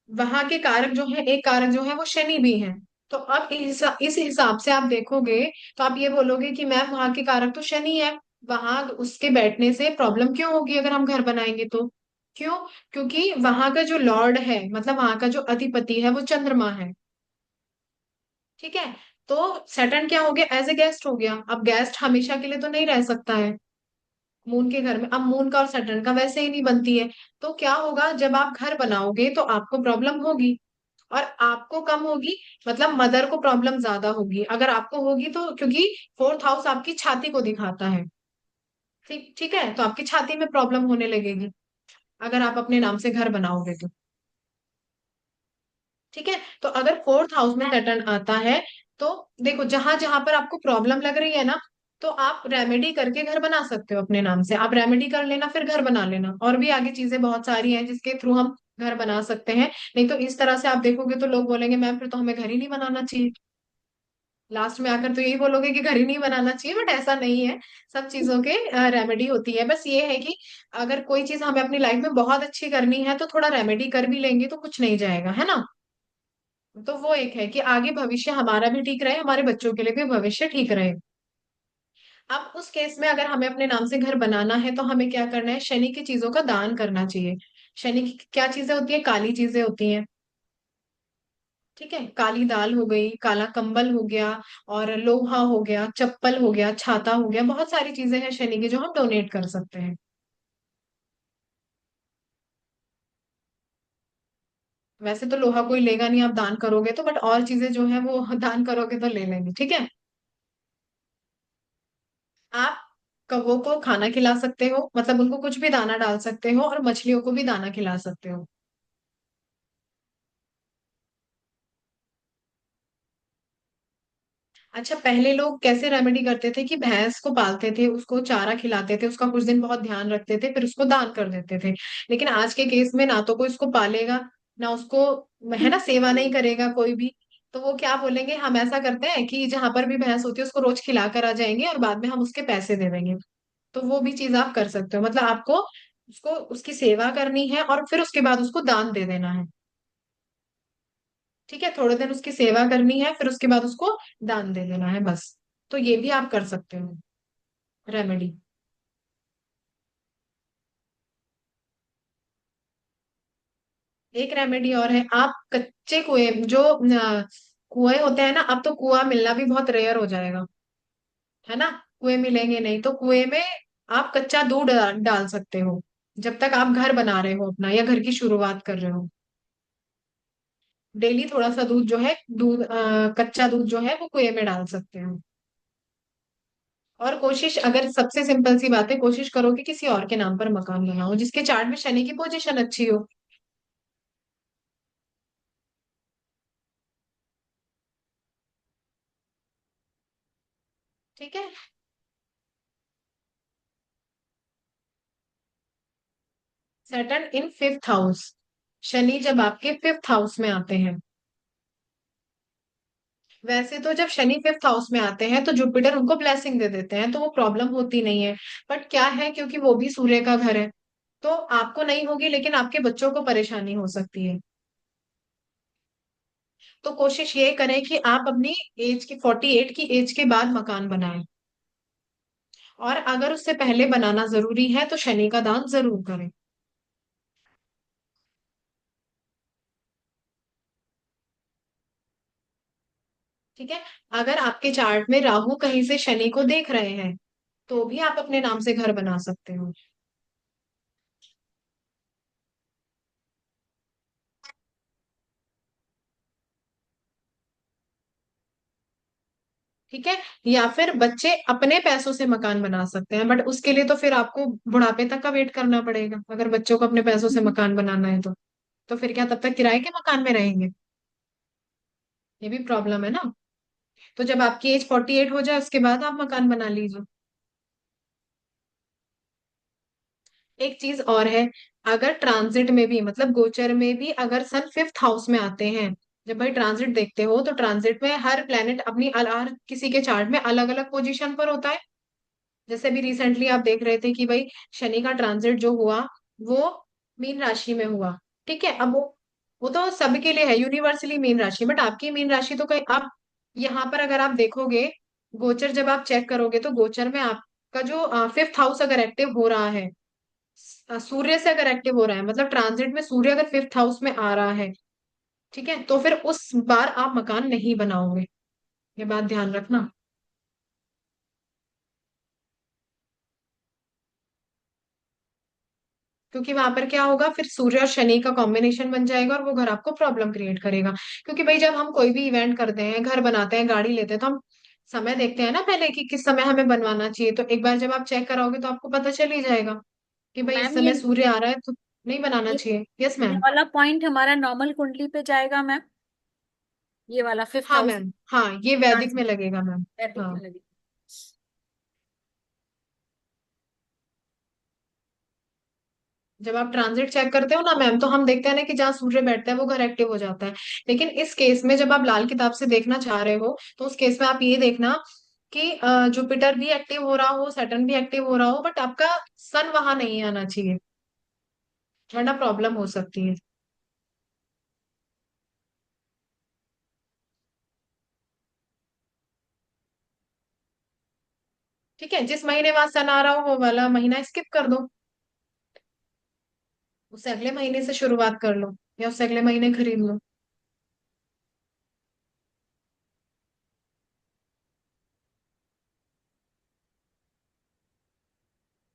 वहां के कारक जो है, एक कारक जो है वो शनि भी है। तो अब इस हिसाब से आप देखोगे, तो आप ये बोलोगे कि मैम वहां के कारक तो शनि है, वहां उसके बैठने से प्रॉब्लम क्यों होगी अगर हम घर बनाएंगे तो? क्यों? क्योंकि वहां का जो लॉर्ड है, मतलब वहां का जो अधिपति है वो चंद्रमा है। ठीक है। तो सैटर्न क्या हो गया, एज ए गेस्ट हो गया। अब गेस्ट हमेशा के लिए तो नहीं रह सकता है मून के घर में, अब मून का और सैटर्न का वैसे ही नहीं बनती है। तो क्या होगा, जब आप घर बनाओगे तो आपको प्रॉब्लम होगी, और आपको कम होगी, मतलब मदर को प्रॉब्लम ज्यादा होगी अगर आपको होगी तो, क्योंकि फोर्थ हाउस आपकी छाती को दिखाता है। ठीक ठीक है, तो आपकी छाती में प्रॉब्लम होने लगेगी अगर आप अपने नाम से घर बनाओगे तो। ठीक है। तो अगर फोर्थ हाउस में सैटर्न आता है, तो देखो जहां जहां पर आपको प्रॉब्लम लग रही है ना, तो आप रेमेडी करके घर बना सकते हो अपने नाम से, आप रेमेडी कर लेना फिर घर बना लेना, और भी आगे चीजें बहुत सारी हैं जिसके थ्रू हम घर बना सकते हैं। नहीं तो इस तरह से आप देखोगे तो लोग बोलेंगे मैम फिर तो हमें घर ही नहीं बनाना चाहिए। लास्ट में आकर तो यही बोलोगे कि घर ही नहीं बनाना चाहिए, बट ऐसा नहीं है। सब चीजों के रेमेडी होती है, बस ये है कि अगर कोई चीज हमें अपनी लाइफ में बहुत अच्छी करनी है तो थोड़ा रेमेडी कर भी लेंगे तो कुछ नहीं जाएगा, है ना। तो वो एक है कि आगे भविष्य हमारा भी ठीक रहे, हमारे बच्चों के लिए भी भविष्य ठीक रहे। अब उस केस में अगर हमें अपने नाम से घर बनाना है तो हमें क्या करना है, शनि की चीजों का दान करना चाहिए। शनि की क्या चीजें होती है, काली चीजें होती हैं। ठीक है, काली दाल हो गई, काला कंबल हो गया, और लोहा हो गया, चप्पल हो गया, छाता हो गया, बहुत सारी चीजें हैं शनि की जो हम डोनेट कर सकते हैं। वैसे तो लोहा कोई लेगा नहीं, आप दान करोगे तो, बट और चीजें जो है वो दान करोगे तो ले लेंगे। ठीक है। आप कौवों को खाना खिला सकते हो, मतलब उनको कुछ भी दाना डाल सकते हो, और मछलियों को भी दाना खिला सकते हो। अच्छा, पहले लोग कैसे रेमेडी करते थे कि भैंस को पालते थे, उसको चारा खिलाते थे, उसका कुछ दिन बहुत ध्यान रखते थे, फिर उसको दान कर देते थे। लेकिन आज के केस में ना तो कोई उसको पालेगा, ना उसको, है ना, सेवा नहीं करेगा कोई भी। तो वो क्या बोलेंगे, हम ऐसा करते हैं कि जहां पर भी भैंस होती है उसको रोज खिला कर आ जाएंगे और बाद में हम उसके पैसे दे देंगे। तो वो भी चीज आप कर सकते हो, मतलब आपको उसको उसकी सेवा करनी है और फिर उसके बाद उसको दान दे देना है। ठीक है, थोड़े दिन उसकी सेवा करनी है फिर उसके बाद उसको दान दे देना है, बस। तो ये भी आप कर सकते हो, रेमेडी। एक रेमेडी और है, आप कच्चे कुएं जो कुएं होते हैं ना, अब तो कुआं मिलना भी बहुत रेयर हो जाएगा, है ना। कुएं मिलेंगे नहीं, तो कुएं में आप कच्चा दूध डाल सकते हो। जब तक आप घर बना रहे हो अपना या घर की शुरुआत कर रहे हो। डेली थोड़ा सा दूध जो है, दूध कच्चा दूध जो है वो कुएं में डाल सकते हो। और कोशिश, अगर सबसे सिंपल सी बात है, कोशिश करो कि किसी और के नाम पर मकान लेना हो जिसके चार्ट में शनि की पोजीशन अच्छी हो। ठीक है। Saturn in fifth house, Shani जब आपके फिफ्थ हाउस में आते हैं। वैसे तो जब शनि फिफ्थ हाउस में आते हैं तो जुपिटर उनको ब्लेसिंग दे देते हैं, तो वो प्रॉब्लम होती नहीं है। बट क्या है, क्योंकि वो भी सूर्य का घर है, तो आपको नहीं होगी लेकिन आपके बच्चों को परेशानी हो सकती है। तो कोशिश ये करें कि आप अपनी एज की 48 की एज के बाद मकान बनाएं। और अगर उससे पहले बनाना जरूरी है तो शनि का दान जरूर करें। ठीक है। अगर आपके चार्ट में राहु कहीं से शनि को देख रहे हैं तो भी आप अपने नाम से घर बना सकते हो। ठीक है। या फिर बच्चे अपने पैसों से मकान बना सकते हैं, बट उसके लिए तो फिर आपको बुढ़ापे तक का वेट करना पड़ेगा, अगर बच्चों को अपने पैसों से
हम्म,
मकान बनाना है तो फिर क्या तब तक किराए के मकान में रहेंगे? ये भी प्रॉब्लम है ना। तो जब आपकी एज 48 हो जाए उसके बाद आप मकान बना लीजिए। एक चीज और है, अगर ट्रांजिट में भी, मतलब गोचर में भी अगर सन फिफ्थ हाउस में आते हैं, जब भाई ट्रांजिट देखते हो तो ट्रांजिट में हर प्लेनेट अपनी हर किसी के चार्ट में अलग अलग पोजीशन पर होता है। जैसे भी रिसेंटली आप देख रहे थे कि भाई शनि का ट्रांजिट जो हुआ वो मीन राशि में हुआ। ठीक है। अब वो तो सबके लिए है, यूनिवर्सली मीन राशि, बट आपकी मीन राशि तो कहीं आप यहाँ पर अगर आप देखोगे, गोचर जब आप चेक करोगे तो गोचर में आपका जो फिफ्थ हाउस अगर एक्टिव हो रहा है, सूर्य से अगर एक्टिव हो रहा है, मतलब ट्रांजिट में सूर्य अगर फिफ्थ हाउस में आ रहा है, ठीक है, तो फिर उस बार आप मकान नहीं बनाओगे। ये बात ध्यान रखना। क्योंकि वहां पर क्या होगा, फिर सूर्य और शनि का कॉम्बिनेशन बन जाएगा और वो घर आपको प्रॉब्लम क्रिएट करेगा। क्योंकि भाई जब हम कोई भी इवेंट करते हैं, घर बनाते हैं, गाड़ी लेते हैं, तो हम समय देखते हैं ना पहले कि किस समय हमें बनवाना चाहिए। तो एक बार जब आप चेक कराओगे तो आपको पता चल ही जाएगा कि भाई इस
मैम
समय सूर्य आ रहा है तो नहीं बनाना
ये
चाहिए। यस
ये
मैम।
वाला पॉइंट हमारा नॉर्मल कुंडली पे जाएगा मैम, ये वाला फिफ्थ
हाँ
हाउस
मैम, हाँ ये वैदिक में
ट्रांजिट
लगेगा मैम।
वैदिक
हाँ,
में लगे।
जब आप ट्रांजिट चेक करते हो ना मैम, तो हम देखते हैं ना कि जहाँ सूर्य बैठता है वो घर एक्टिव हो जाता है। लेकिन इस केस में जब आप लाल किताब से देखना चाह रहे हो तो उस केस में आप ये देखना कि जुपिटर भी एक्टिव हो रहा हो, सैटर्न भी एक्टिव हो रहा हो, बट आपका सन वहां नहीं आना चाहिए, वरना प्रॉब्लम हो सकती है। ठीक है। जिस महीने वहां सन आ रहा हो वो वाला महीना स्किप कर दो, उससे अगले महीने से शुरुआत कर लो या उससे अगले महीने खरीद लो।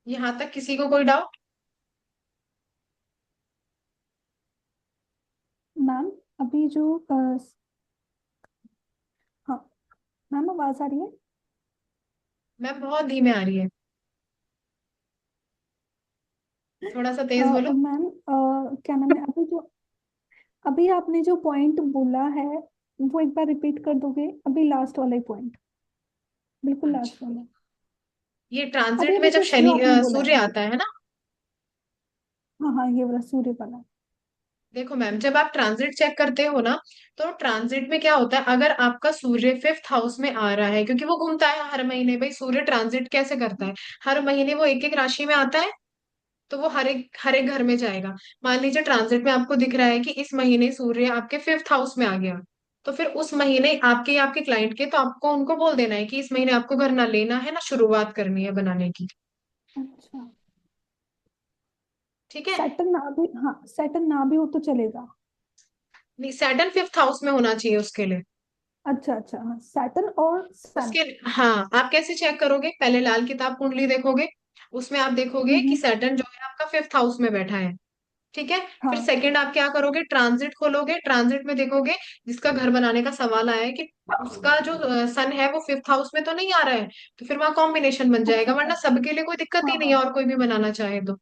यहाँ तक किसी को कोई डाउट?
मैम अभी जो हाँ मैम आवाज आ रही है।
मैम बहुत धीमे आ रही है, थोड़ा सा तेज बोलो।
मैम क्या नाम है, अभी आपने जो पॉइंट बोला है वो एक बार रिपीट कर दोगे, अभी लास्ट वाला ही पॉइंट, बिल्कुल लास्ट
अच्छा,
वाला।
ये
अभी
ट्रांजिट में
अभी
जब
जस्ट जो
शनि
आपने बोला
सूर्य
है।
आता है ना,
हाँ हाँ ये वाला सूर्य वाला।
देखो मैम जब आप ट्रांजिट चेक करते हो ना, तो ट्रांजिट में क्या होता है, अगर आपका सूर्य फिफ्थ हाउस में आ रहा है, क्योंकि वो घूमता है हर महीने, भाई सूर्य ट्रांजिट कैसे करता है, हर महीने वो एक एक राशि में आता है, तो वो हर एक घर में जाएगा। मान लीजिए ट्रांजिट में आपको दिख रहा है कि इस महीने सूर्य आपके फिफ्थ हाउस में आ गया, तो फिर उस महीने आपके या आपके क्लाइंट के, तो आपको उनको बोल देना है कि इस महीने आपको घर ना लेना है ना शुरुआत करनी है बनाने की।
अच्छा,
ठीक है।
सैटर्न ना भी, हाँ सैटर्न ना भी हो तो चलेगा।
नहीं, सैटर्न फिफ्थ हाउस में होना चाहिए उसके लिए।
अच्छा अच्छा, हाँ सैटर्न और सन।
उसके, हाँ आप कैसे चेक करोगे, पहले लाल किताब कुंडली देखोगे, उसमें आप देखोगे कि सैटर्न जो है आपका फिफ्थ हाउस में बैठा है। ठीक है। फिर
हाँ।
सेकंड आप क्या करोगे, ट्रांजिट खोलोगे, ट्रांजिट में देखोगे जिसका घर बनाने का सवाल आया है कि उसका जो सन है वो फिफ्थ हाउस में तो नहीं आ रहा है, तो फिर वहां कॉम्बिनेशन बन
अच्छा
जाएगा,
अच्छा।
वरना सबके लिए कोई दिक्कत
हाँ
ही नहीं है
हाँ।
और कोई भी बनाना चाहे तो।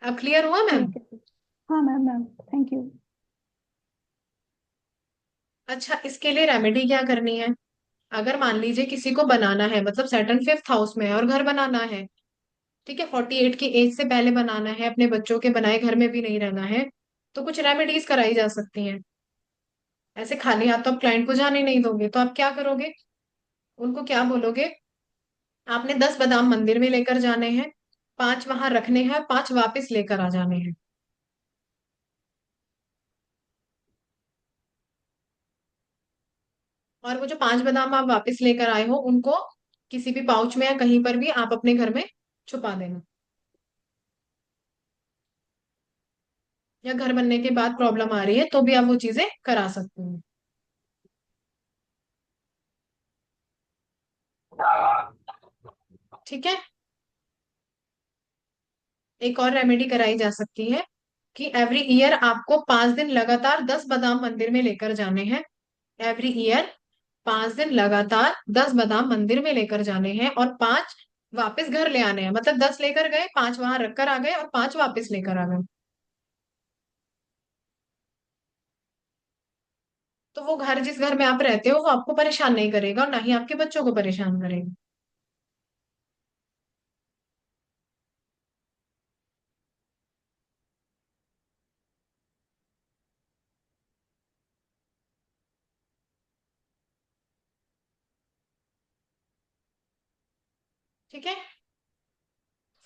अब क्लियर हुआ मैम?
ठीक है ठीक। हाँ मैम मैम, थैंक यू।
अच्छा, इसके लिए रेमेडी क्या करनी है? अगर मान लीजिए किसी को बनाना है, मतलब सैटर्न फिफ्थ हाउस में है और घर बनाना है, ठीक है, 48 की एज से पहले बनाना है, अपने बच्चों के बनाए घर में भी नहीं रहना है, तो कुछ रेमेडीज कराई जा सकती हैं। ऐसे खाली हाथ तो आप क्लाइंट को जाने नहीं दोगे, तो आप क्या करोगे, उनको क्या बोलोगे, आपने 10 बादाम मंदिर में लेकर जाने हैं, 5 वहां रखने हैं, 5 वापस लेकर आ जाने हैं। और वो जो 5 बादाम आप वापस लेकर आए हो उनको किसी भी पाउच में या कहीं पर भी आप अपने घर में छुपा देना। या घर बनने के बाद प्रॉब्लम आ रही है तो भी आप वो चीजें करा सकते हो। ठीक है। एक और रेमेडी कराई जा सकती है कि एवरी ईयर आपको 5 दिन लगातार 10 बादाम मंदिर में लेकर जाने हैं। एवरी ईयर 5 दिन लगातार 10 बादाम मंदिर में लेकर जाने हैं और 5 वापस घर ले आने हैं, मतलब 10 लेकर गए, 5 वहां रखकर आ गए और 5 वापस लेकर आ गए। तो वो घर, जिस घर में आप रहते हो, वो आपको परेशान नहीं करेगा और ना ही आपके बच्चों को परेशान करेगा। ठीक है।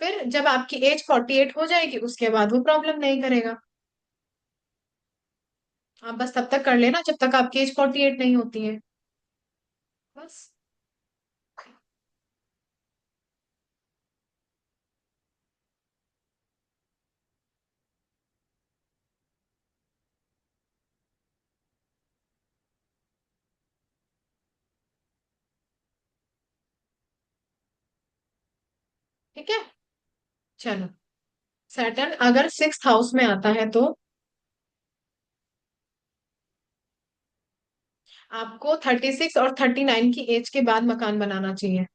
फिर जब आपकी एज 48 हो जाएगी उसके बाद वो प्रॉब्लम नहीं करेगा। आप बस तब तक कर लेना जब तक आपकी एज 48 नहीं होती है, बस। ठीक है। चलो, सैटर्न अगर सिक्स्थ हाउस में आता है तो आपको 36 और 39 की एज के बाद मकान बनाना चाहिए।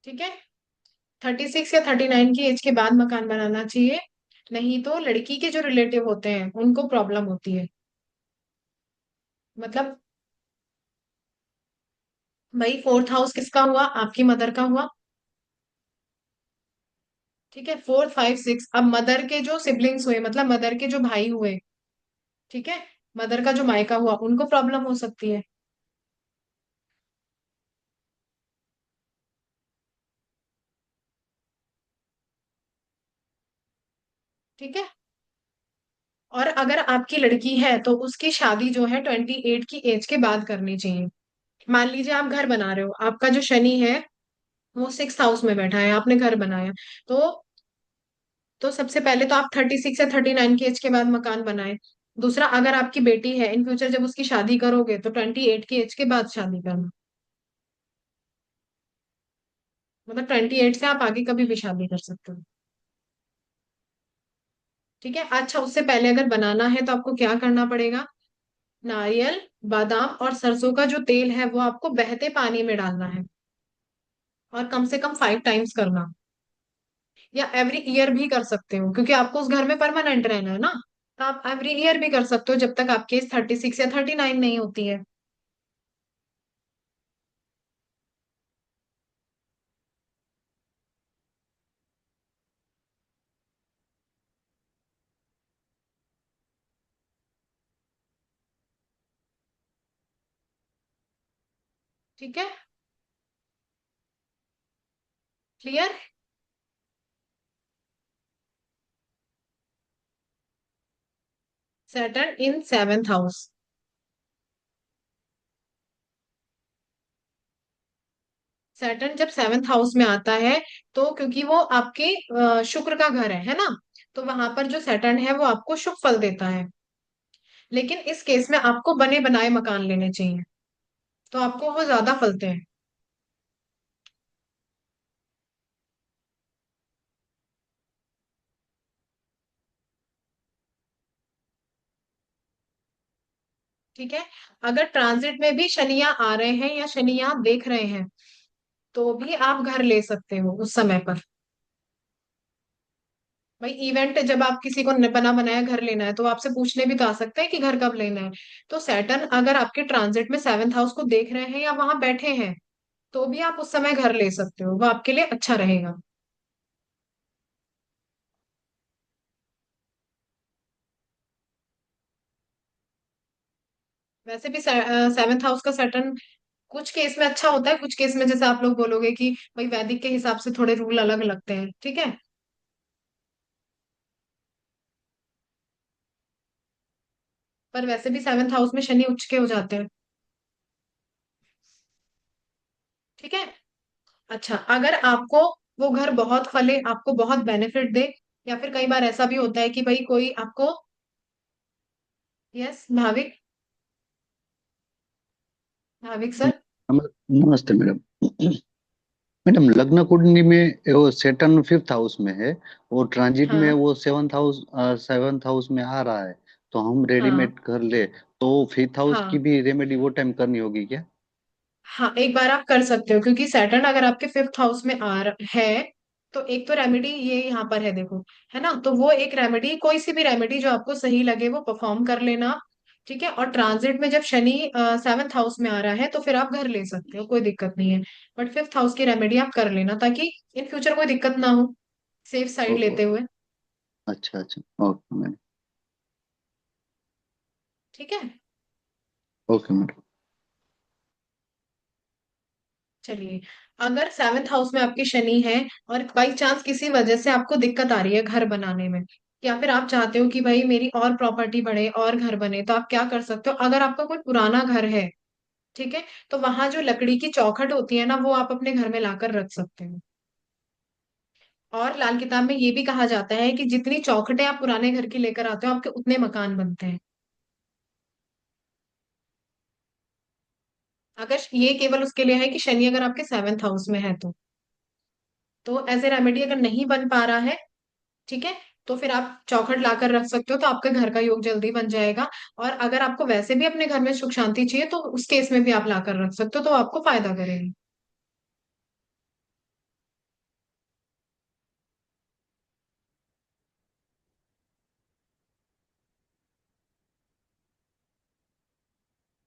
ठीक है। 36 या 39 की एज के बाद मकान बनाना चाहिए, नहीं तो लड़की के जो रिलेटिव होते हैं उनको प्रॉब्लम होती है। मतलब भाई, फोर्थ हाउस किसका हुआ, आपकी मदर का हुआ। ठीक है, 4, 5, 6, अब मदर के जो सिबलिंग्स हुए, मतलब मदर के जो भाई हुए, ठीक है, मदर का जो मायका हुआ, उनको प्रॉब्लम हो सकती है। ठीक है। और अगर आपकी लड़की है तो उसकी शादी जो है 28 की एज के बाद करनी चाहिए। मान लीजिए आप घर बना रहे हो, आपका जो शनि है वो सिक्स हाउस में बैठा है, आपने घर बनाया, तो सबसे पहले तो आप 36 या 39 की एज के बाद मकान बनाए। दूसरा, अगर आपकी बेटी है, इन फ्यूचर जब उसकी शादी करोगे तो 28 की एज के बाद शादी करना। मतलब 28 से आप आगे कभी भी शादी कर सकते हो। ठीक है। अच्छा, उससे पहले अगर बनाना है तो आपको क्या करना पड़ेगा, नारियल, बादाम और सरसों का जो तेल है वो आपको बहते पानी में डालना है, और कम से कम 5 टाइम्स करना। या एवरी ईयर भी कर सकते हो, क्योंकि आपको उस घर में परमानेंट रहना है ना, तो आप एवरी ईयर भी कर सकते हो जब तक आपकी एज 36 या 39 नहीं होती है। ठीक है। क्लियर। सैटर्न इन सेवेंथ हाउस। सैटर्न जब सेवेंथ हाउस में आता है, तो क्योंकि वो आपके शुक्र का घर है ना, तो वहां पर जो सैटर्न है वो आपको शुभ फल देता है। लेकिन इस केस में आपको बने बनाए मकान लेने चाहिए, तो आपको वो ज्यादा फलते हैं। ठीक है। अगर ट्रांजिट में भी शनियां आ रहे हैं या शनियां देख रहे हैं, तो भी आप घर ले सकते हो उस समय पर। भाई इवेंट, जब आप किसी को बना बनाया घर लेना है तो आपसे पूछने भी तो आ सकते हैं कि घर कब लेना है। तो सैटर्न अगर आपके ट्रांजिट में सेवेंथ हाउस को देख रहे हैं या वहां बैठे हैं, तो भी आप उस समय घर ले सकते हो, वो आपके लिए अच्छा रहेगा। वैसे भी सेवेंथ हाउस का सैटर्न कुछ केस में अच्छा होता है, कुछ केस में जैसे आप लोग बोलोगे कि भाई वैदिक के हिसाब से थोड़े रूल अलग लगते हैं, ठीक है। पर वैसे भी सेवेंथ हाउस में शनि उच्च के हो जाते हैं। ठीक है। अच्छा, अगर आपको वो घर बहुत फले, आपको बहुत बेनिफिट दे, या फिर कई बार ऐसा भी होता है कि भाई कोई आपको। यस भाविक। भाविक सर।
नमस्ते मैडम। मैडम, लग्न कुंडली में वो सेटर्न फिफ्थ हाउस में है, और ट्रांजिट में
हाँ।
वो सेवंथ हाउस में आ रहा है, तो हम
हाँ।
रेडीमेड कर ले तो फिफ्थ हाउस की
हाँ।
भी रेमेडी वो टाइम करनी होगी क्या?
हाँ, एक बार आप कर सकते हो, क्योंकि सैटर्न अगर आपके फिफ्थ हाउस में है, तो एक तो रेमेडी ये यहाँ पर है देखो, है ना, तो वो एक रेमेडी, कोई सी भी रेमेडी जो आपको सही लगे वो परफॉर्म कर लेना। ठीक है। और ट्रांजिट में जब शनि सेवंथ हाउस में आ रहा है, तो फिर आप घर ले सकते हो, कोई दिक्कत नहीं है। बट फिफ्थ हाउस की रेमेडी आप कर लेना, ताकि इन फ्यूचर कोई दिक्कत ना हो, सेफ
ओ,
साइड
ओ,
लेते हुए।
अच्छा अच्छा। Okay madam.
ठीक है।
Okay madam.
चलिए, अगर सेवेंथ हाउस में आपकी शनि है, और बाई चांस किसी वजह से आपको दिक्कत आ रही है घर बनाने में, या फिर आप चाहते हो कि भाई मेरी और प्रॉपर्टी बढ़े और घर बने, तो आप क्या कर सकते हो, अगर आपका कोई पुराना घर है, ठीक है, तो वहां जो लकड़ी की चौखट होती है ना, वो आप अपने घर में लाकर रख सकते हो। और लाल किताब में ये भी कहा जाता है कि जितनी चौखटें आप पुराने घर की लेकर आते हो, आपके उतने मकान बनते हैं। अगर ये केवल उसके लिए है कि शनि अगर आपके सेवेंथ हाउस में है, तो एज ए रेमेडी अगर नहीं बन पा रहा है, ठीक है, तो फिर आप चौखट लाकर रख सकते हो, तो आपके घर का योग जल्दी बन जाएगा। और अगर आपको वैसे भी अपने घर में सुख शांति चाहिए, तो उस केस में भी आप लाकर रख सकते हो, तो आपको फायदा करेगी।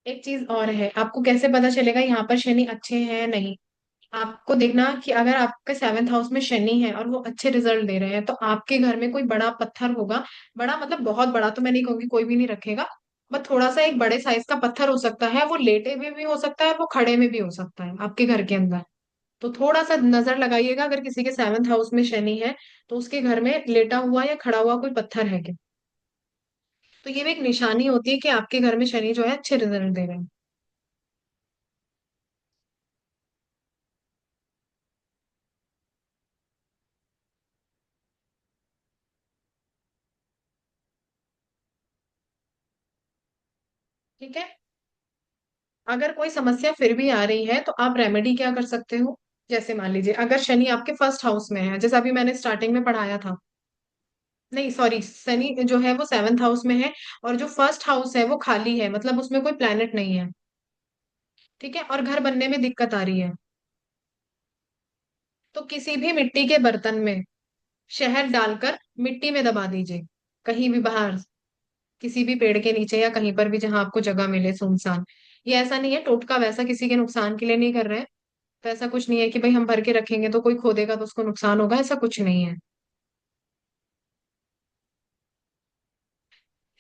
एक चीज और है, आपको कैसे पता चलेगा यहाँ पर शनि अच्छे हैं या नहीं। आपको देखना कि अगर आपके सेवेंथ हाउस में शनि है और वो अच्छे रिजल्ट दे रहे हैं, तो आपके घर में कोई बड़ा पत्थर होगा। बड़ा मतलब बहुत बड़ा तो मैं नहीं कहूंगी, कोई भी नहीं रखेगा, बट थोड़ा सा एक बड़े साइज का पत्थर हो सकता है, वो लेटे में भी हो सकता है, वो खड़े में भी हो सकता है आपके घर के अंदर। तो थोड़ा सा नजर लगाइएगा, अगर किसी के सेवेंथ हाउस में शनि है, तो उसके घर में लेटा हुआ या खड़ा हुआ कोई पत्थर है क्या। तो ये भी एक निशानी होती है कि आपके घर में शनि जो है अच्छे रिजल्ट दे रहे हैं। ठीक है। अगर कोई समस्या फिर भी आ रही है, तो आप रेमेडी क्या कर सकते हो। जैसे मान लीजिए अगर शनि आपके फर्स्ट हाउस में है, जैसे अभी मैंने स्टार्टिंग में पढ़ाया था। नहीं सॉरी, शनि जो है वो सेवेंथ हाउस में है, और जो फर्स्ट हाउस है वो खाली है, मतलब उसमें कोई प्लेनेट नहीं है। ठीक है। और घर बनने में दिक्कत आ रही है, तो किसी भी मिट्टी के बर्तन में शहद डालकर मिट्टी में दबा दीजिए, कहीं भी बाहर, किसी भी पेड़ के नीचे या कहीं पर भी जहां आपको जगह मिले सुनसान। ये ऐसा नहीं है टोटका, वैसा किसी के नुकसान के लिए नहीं कर रहे हैं। तो ऐसा कुछ नहीं है कि भाई हम भर के रखेंगे तो कोई खोदेगा तो उसको नुकसान होगा, ऐसा कुछ नहीं है।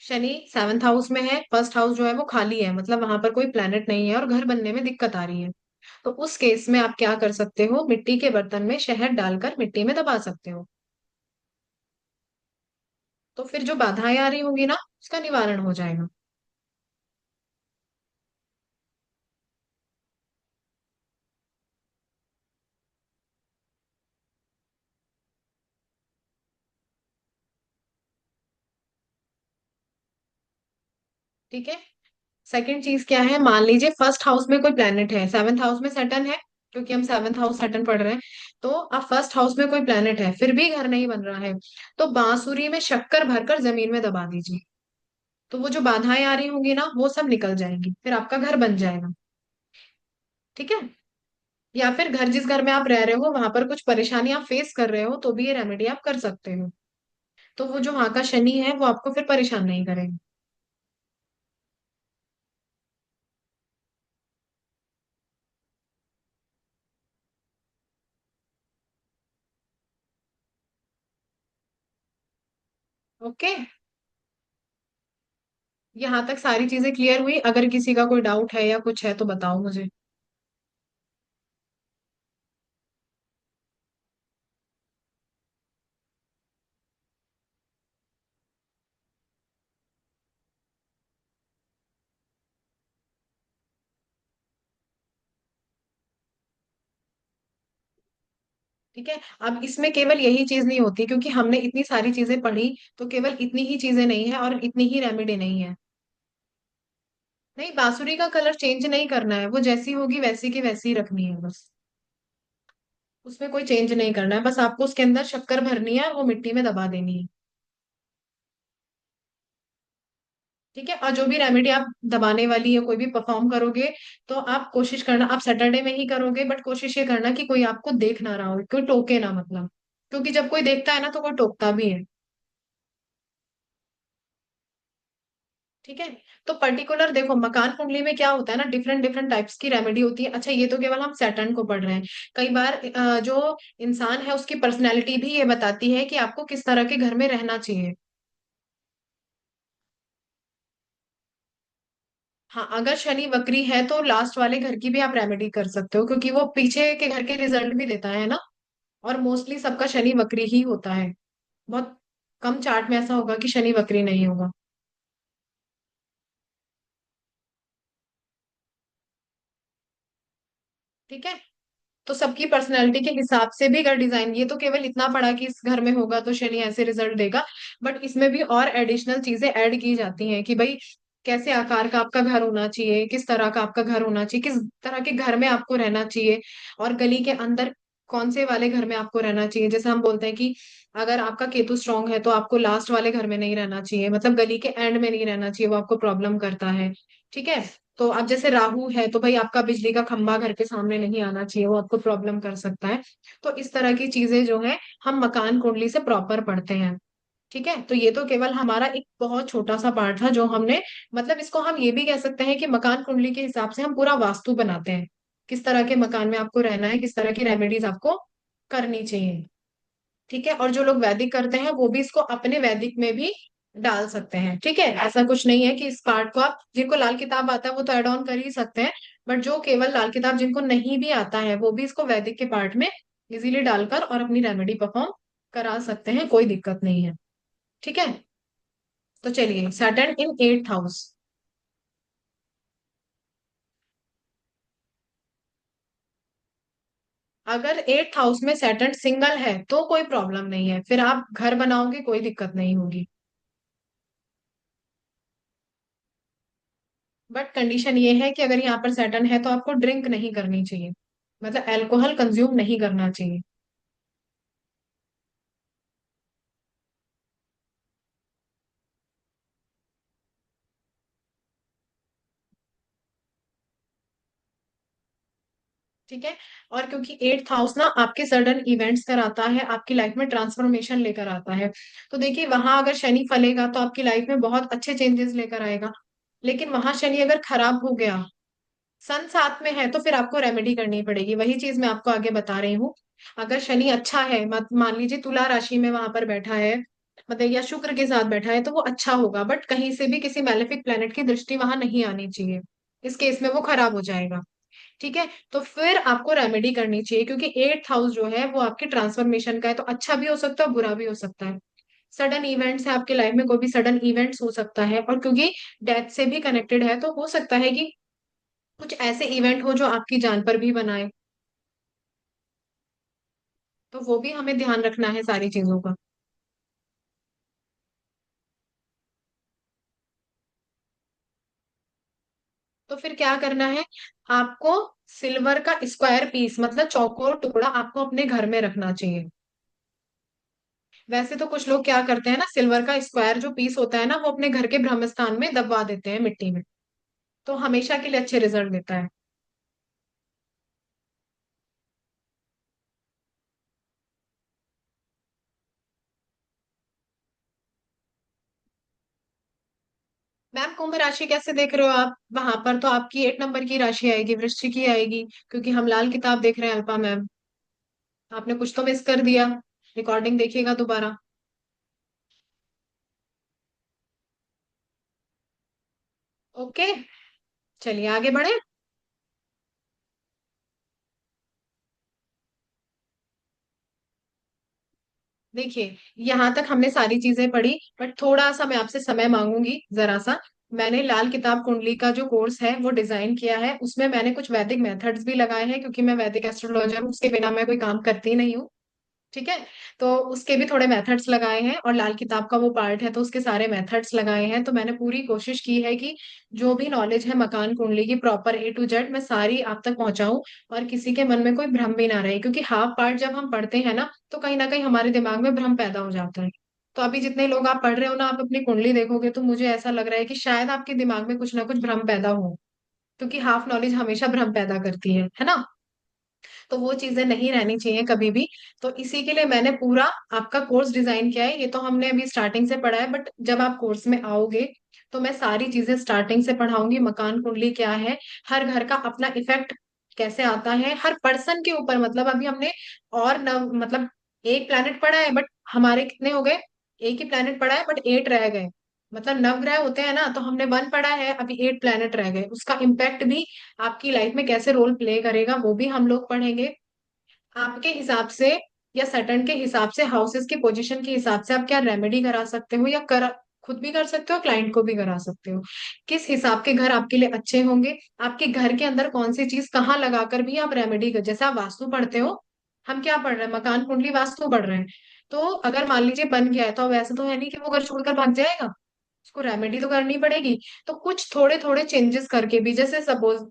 शनि सेवंथ हाउस में है, फर्स्ट हाउस जो है वो खाली है, मतलब वहां पर कोई प्लेनेट नहीं है और घर बनने में दिक्कत आ रही है। तो उस केस में आप क्या कर सकते हो, मिट्टी के बर्तन में शहद डालकर मिट्टी में दबा सकते हो। तो फिर जो बाधाएं आ रही होंगी ना, उसका निवारण हो जाएगा। ठीक है। सेकंड चीज क्या है, मान लीजिए फर्स्ट हाउस में कोई प्लेनेट है, सेवंथ हाउस में सैटर्न है, क्योंकि हम सेवंथ हाउस सैटर्न पढ़ रहे हैं। तो अब फर्स्ट हाउस में कोई प्लेनेट है, फिर भी घर नहीं बन रहा है, तो बांसुरी में शक्कर भरकर जमीन में दबा दीजिए। तो वो जो बाधाएं आ रही होंगी ना, वो सब निकल जाएंगी, फिर आपका घर बन जाएगा। ठीक है। या फिर घर, जिस घर में आप रह रहे हो वहां पर कुछ परेशानी आप फेस कर रहे हो, तो भी ये रेमेडी आप कर सकते हो। तो वो जो वहां का शनि है वो आपको फिर परेशान नहीं करेगा। ओके। यहाँ तक सारी चीजें क्लियर हुई? अगर किसी का कोई डाउट है या कुछ है तो बताओ मुझे। ठीक है। अब इसमें केवल यही चीज नहीं होती, क्योंकि हमने इतनी सारी चीजें पढ़ी, तो केवल इतनी ही चीजें नहीं है और इतनी ही रेमेडी नहीं है। नहीं, बांसुरी का कलर चेंज नहीं करना है, वो जैसी होगी वैसी की वैसी ही रखनी है बस। उसमें कोई चेंज नहीं करना है, बस आपको उसके अंदर शक्कर भरनी है और वो मिट्टी में दबा देनी है। ठीक है। और जो भी रेमेडी आप दबाने वाली है कोई भी परफॉर्म करोगे, तो आप कोशिश करना, आप सैटरडे में ही करोगे, बट कोशिश ये करना कि कोई आपको देख ना रहा हो, कोई टोके ना, मतलब। क्योंकि जब कोई देखता है ना तो कोई टोकता भी है। ठीक है। तो पर्टिकुलर देखो, मकान कुंडली में क्या होता है ना, डिफरेंट डिफरेंट टाइप्स की रेमेडी होती है। अच्छा, ये तो केवल हम सैटर्न को पढ़ रहे हैं। कई बार जो इंसान है उसकी पर्सनैलिटी भी ये बताती है कि आपको किस तरह के घर में रहना चाहिए। हाँ, अगर शनि वक्री है तो लास्ट वाले घर की भी आप रेमेडी कर सकते हो, क्योंकि वो पीछे के घर के रिजल्ट भी देता है ना। और मोस्टली सबका शनि वक्री ही होता है। बहुत कम चार्ट में ऐसा होगा कि शनि वक्री नहीं होगा। ठीक है। तो सबकी पर्सनैलिटी के हिसाब से भी घर डिजाइन, ये तो केवल इतना पड़ा कि इस घर में होगा तो शनि ऐसे रिजल्ट देगा। बट इसमें भी और एडिशनल चीजें ऐड की जाती हैं कि भाई कैसे आकार का आपका घर होना चाहिए, किस तरह का आपका घर होना चाहिए, किस तरह के घर में आपको रहना चाहिए, और गली के अंदर कौन से वाले घर में आपको रहना चाहिए। जैसे हम बोलते हैं कि अगर आपका केतु स्ट्रांग है तो आपको लास्ट वाले घर में नहीं रहना चाहिए, मतलब गली के एंड में नहीं रहना चाहिए, वो आपको प्रॉब्लम करता है। ठीक है। तो अब जैसे राहु है तो भाई आपका बिजली का खंभा घर के सामने नहीं आना चाहिए, वो आपको प्रॉब्लम कर सकता है। तो इस तरह की चीजें जो है हम मकान कुंडली से प्रॉपर पढ़ते हैं। ठीक है। तो ये तो केवल हमारा एक बहुत छोटा सा पार्ट था जो हमने, मतलब इसको हम ये भी कह सकते हैं कि मकान कुंडली के हिसाब से हम पूरा वास्तु बनाते हैं। किस तरह के मकान में आपको रहना है, किस तरह की रेमेडीज आपको करनी चाहिए। ठीक है। और जो लोग वैदिक करते हैं वो भी इसको अपने वैदिक में भी डाल सकते हैं। ठीक है। ऐसा कुछ नहीं है कि इस पार्ट को आप, जिनको लाल किताब आता है वो तो ऐड ऑन कर ही सकते हैं, बट जो केवल लाल किताब जिनको नहीं भी आता है वो भी इसको वैदिक के पार्ट में इजीली डालकर और अपनी रेमेडी परफॉर्म करा सकते हैं, कोई दिक्कत नहीं है। ठीक है। तो चलिए, सैटर्न इन एट्थ हाउस। अगर एट्थ हाउस में सैटर्न सिंगल है तो कोई प्रॉब्लम नहीं है, फिर आप घर बनाओगे कोई दिक्कत नहीं होगी। बट कंडीशन ये है कि अगर यहाँ पर सैटर्न है तो आपको ड्रिंक नहीं करनी चाहिए, मतलब अल्कोहल कंज्यूम नहीं करना चाहिए। ठीक है। और क्योंकि एट्थ हाउस ना आपके सडन इवेंट्स कराता है, आपकी लाइफ में ट्रांसफॉर्मेशन लेकर आता है। तो देखिए, वहां अगर शनि फलेगा तो आपकी लाइफ में बहुत अच्छे चेंजेस लेकर आएगा। लेकिन वहां शनि अगर खराब हो गया, सन साथ में है, तो फिर आपको रेमेडी करनी पड़ेगी। वही चीज मैं आपको आगे बता रही हूँ। अगर शनि अच्छा है, मान लीजिए तुला राशि में वहां पर बैठा है, मतलब या शुक्र के साथ बैठा है, तो वो अच्छा होगा, बट कहीं से भी किसी मैलेफिक प्लेनेट की दृष्टि वहां नहीं आनी चाहिए। इस केस में वो खराब हो जाएगा। ठीक है। तो फिर आपको रेमेडी करनी चाहिए, क्योंकि एट्थ हाउस जो है वो आपके ट्रांसफॉर्मेशन का है, तो अच्छा भी हो सकता है बुरा भी हो सकता है। सडन इवेंट्स है आपके लाइफ में, कोई भी सडन इवेंट्स हो सकता है, और क्योंकि डेथ से भी कनेक्टेड है तो हो सकता है कि कुछ ऐसे इवेंट हो जो आपकी जान पर भी बनाए। तो वो भी हमें ध्यान रखना है सारी चीजों का। फिर क्या करना है आपको, सिल्वर का स्क्वायर पीस मतलब चौकोर टुकड़ा आपको अपने घर में रखना चाहिए। वैसे तो कुछ लोग क्या करते हैं ना, सिल्वर का स्क्वायर जो पीस होता है ना वो अपने घर के ब्रह्म स्थान में दबवा देते हैं मिट्टी में, तो हमेशा के लिए अच्छे रिजल्ट देता है। मैम कुंभ राशि कैसे देख रहे हो आप? वहां पर तो आपकी 8 नंबर की राशि आएगी, वृश्चिक की आएगी, क्योंकि हम लाल किताब देख रहे हैं अल्पा मैम। आपने कुछ तो मिस कर दिया, रिकॉर्डिंग देखिएगा दोबारा। ओके, चलिए आगे बढ़े। देखिए, यहाँ तक हमने सारी चीजें पढ़ी, बट थोड़ा सा मैं आपसे समय मांगूंगी जरा सा। मैंने लाल किताब कुंडली का जो कोर्स है वो डिजाइन किया है, उसमें मैंने कुछ वैदिक मेथड्स भी लगाए हैं, क्योंकि मैं वैदिक एस्ट्रोलॉजर हूँ, उसके बिना मैं कोई काम करती नहीं हूँ। ठीक है, तो उसके भी थोड़े मेथड्स लगाए हैं, और लाल किताब का वो पार्ट है तो उसके सारे मेथड्स लगाए हैं। तो मैंने पूरी कोशिश की है कि जो भी नॉलेज है मकान कुंडली की प्रॉपर A to Z मैं सारी आप तक पहुंचाऊं, और किसी के मन में कोई भ्रम भी ना रहे, क्योंकि हाफ पार्ट जब हम पढ़ते हैं ना कहीं हमारे दिमाग में भ्रम पैदा हो जाता है। तो अभी जितने लोग आप पढ़ रहे हो ना, आप अपनी कुंडली देखोगे तो मुझे ऐसा लग रहा है कि शायद आपके दिमाग में कुछ ना कुछ भ्रम पैदा हो, क्योंकि हाफ नॉलेज हमेशा भ्रम पैदा करती है ना। तो वो चीजें नहीं रहनी चाहिए कभी भी। तो इसी के लिए मैंने पूरा आपका कोर्स डिजाइन किया है। ये तो हमने अभी स्टार्टिंग से पढ़ा है, बट जब आप कोर्स में आओगे तो मैं सारी चीजें स्टार्टिंग से पढ़ाऊंगी। मकान कुंडली क्या है, हर घर का अपना इफेक्ट कैसे आता है हर पर्सन के ऊपर, मतलब अभी हमने और नव मतलब एक प्लैनेट पढ़ा है, बट हमारे कितने हो गए, एक ही प्लैनेट पढ़ा है बट 8 रह गए। मतलब नवग्रह होते हैं ना, तो हमने 1 पढ़ा है, अभी 8 प्लैनेट रह गए, उसका इम्पैक्ट भी आपकी लाइफ में कैसे रोल प्ले करेगा वो भी हम लोग पढ़ेंगे। आपके हिसाब से या सैटर्न के हिसाब से, हाउसेस की पोजीशन के हिसाब से आप क्या रेमेडी करा सकते हो, या कर खुद भी कर सकते हो, क्लाइंट को भी करा सकते हो। किस हिसाब के घर आपके लिए अच्छे होंगे, आपके घर के अंदर कौन सी चीज कहाँ लगाकर भी आप रेमेडी कर, जैसे आप वास्तु पढ़ते हो, हम क्या पढ़ रहे हैं, मकान कुंडली वास्तु पढ़ रहे हैं। तो अगर मान लीजिए बन गया है, तो वैसे तो है नहीं कि वो घर छोड़कर भाग जाएगा, उसको रेमेडी तो करनी पड़ेगी। तो कुछ थोड़े थोड़े चेंजेस करके भी, जैसे सपोज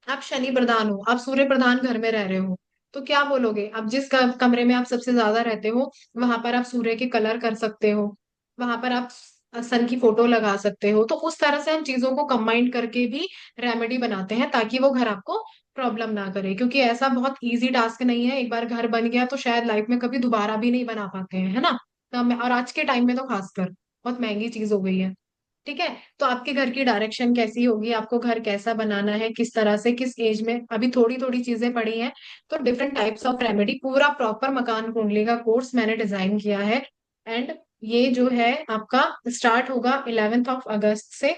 आप शनि प्रधान हो, आप सूर्य प्रधान घर में रह रहे हो, तो क्या बोलोगे, आप जिस कमरे में आप सबसे ज्यादा रहते हो वहां पर आप सूर्य के कलर कर सकते हो, वहां पर आप सन की फोटो लगा सकते हो। तो उस तरह से हम चीजों को कंबाइन करके भी रेमेडी बनाते हैं, ताकि वो घर आपको प्रॉब्लम ना करे, क्योंकि ऐसा बहुत इजी टास्क नहीं है। एक बार घर बन गया तो शायद लाइफ में कभी दोबारा भी नहीं बना पाते हैं, है ना। और आज के टाइम में तो खासकर बहुत महंगी चीज हो गई है। ठीक है, तो आपके घर की डायरेक्शन कैसी होगी, आपको घर कैसा बनाना है, किस तरह से, किस एज में, अभी थोड़ी थोड़ी चीजें पड़ी हैं। तो डिफरेंट टाइप्स ऑफ रेमेडी, पूरा प्रॉपर मकान कुंडली का कोर्स मैंने डिजाइन किया है। एंड ये जो है आपका स्टार्ट होगा 11 अगस्त से।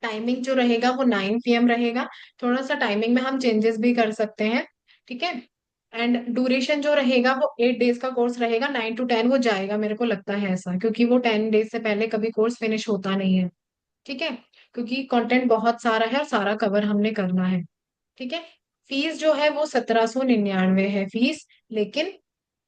टाइमिंग जो रहेगा वो 9 PM रहेगा। थोड़ा सा टाइमिंग में हम चेंजेस भी कर सकते हैं। ठीक है, एंड ड्यूरेशन जो रहेगा वो 8 डेज का कोर्स रहेगा, 9 to 10 वो जाएगा, मेरे को लगता है ऐसा, क्योंकि वो 10 डेज से पहले कभी कोर्स फिनिश होता नहीं है। ठीक है, क्योंकि कंटेंट बहुत सारा है और सारा कवर हमने करना है। ठीक है, फीस जो है वो 1799 है फीस, लेकिन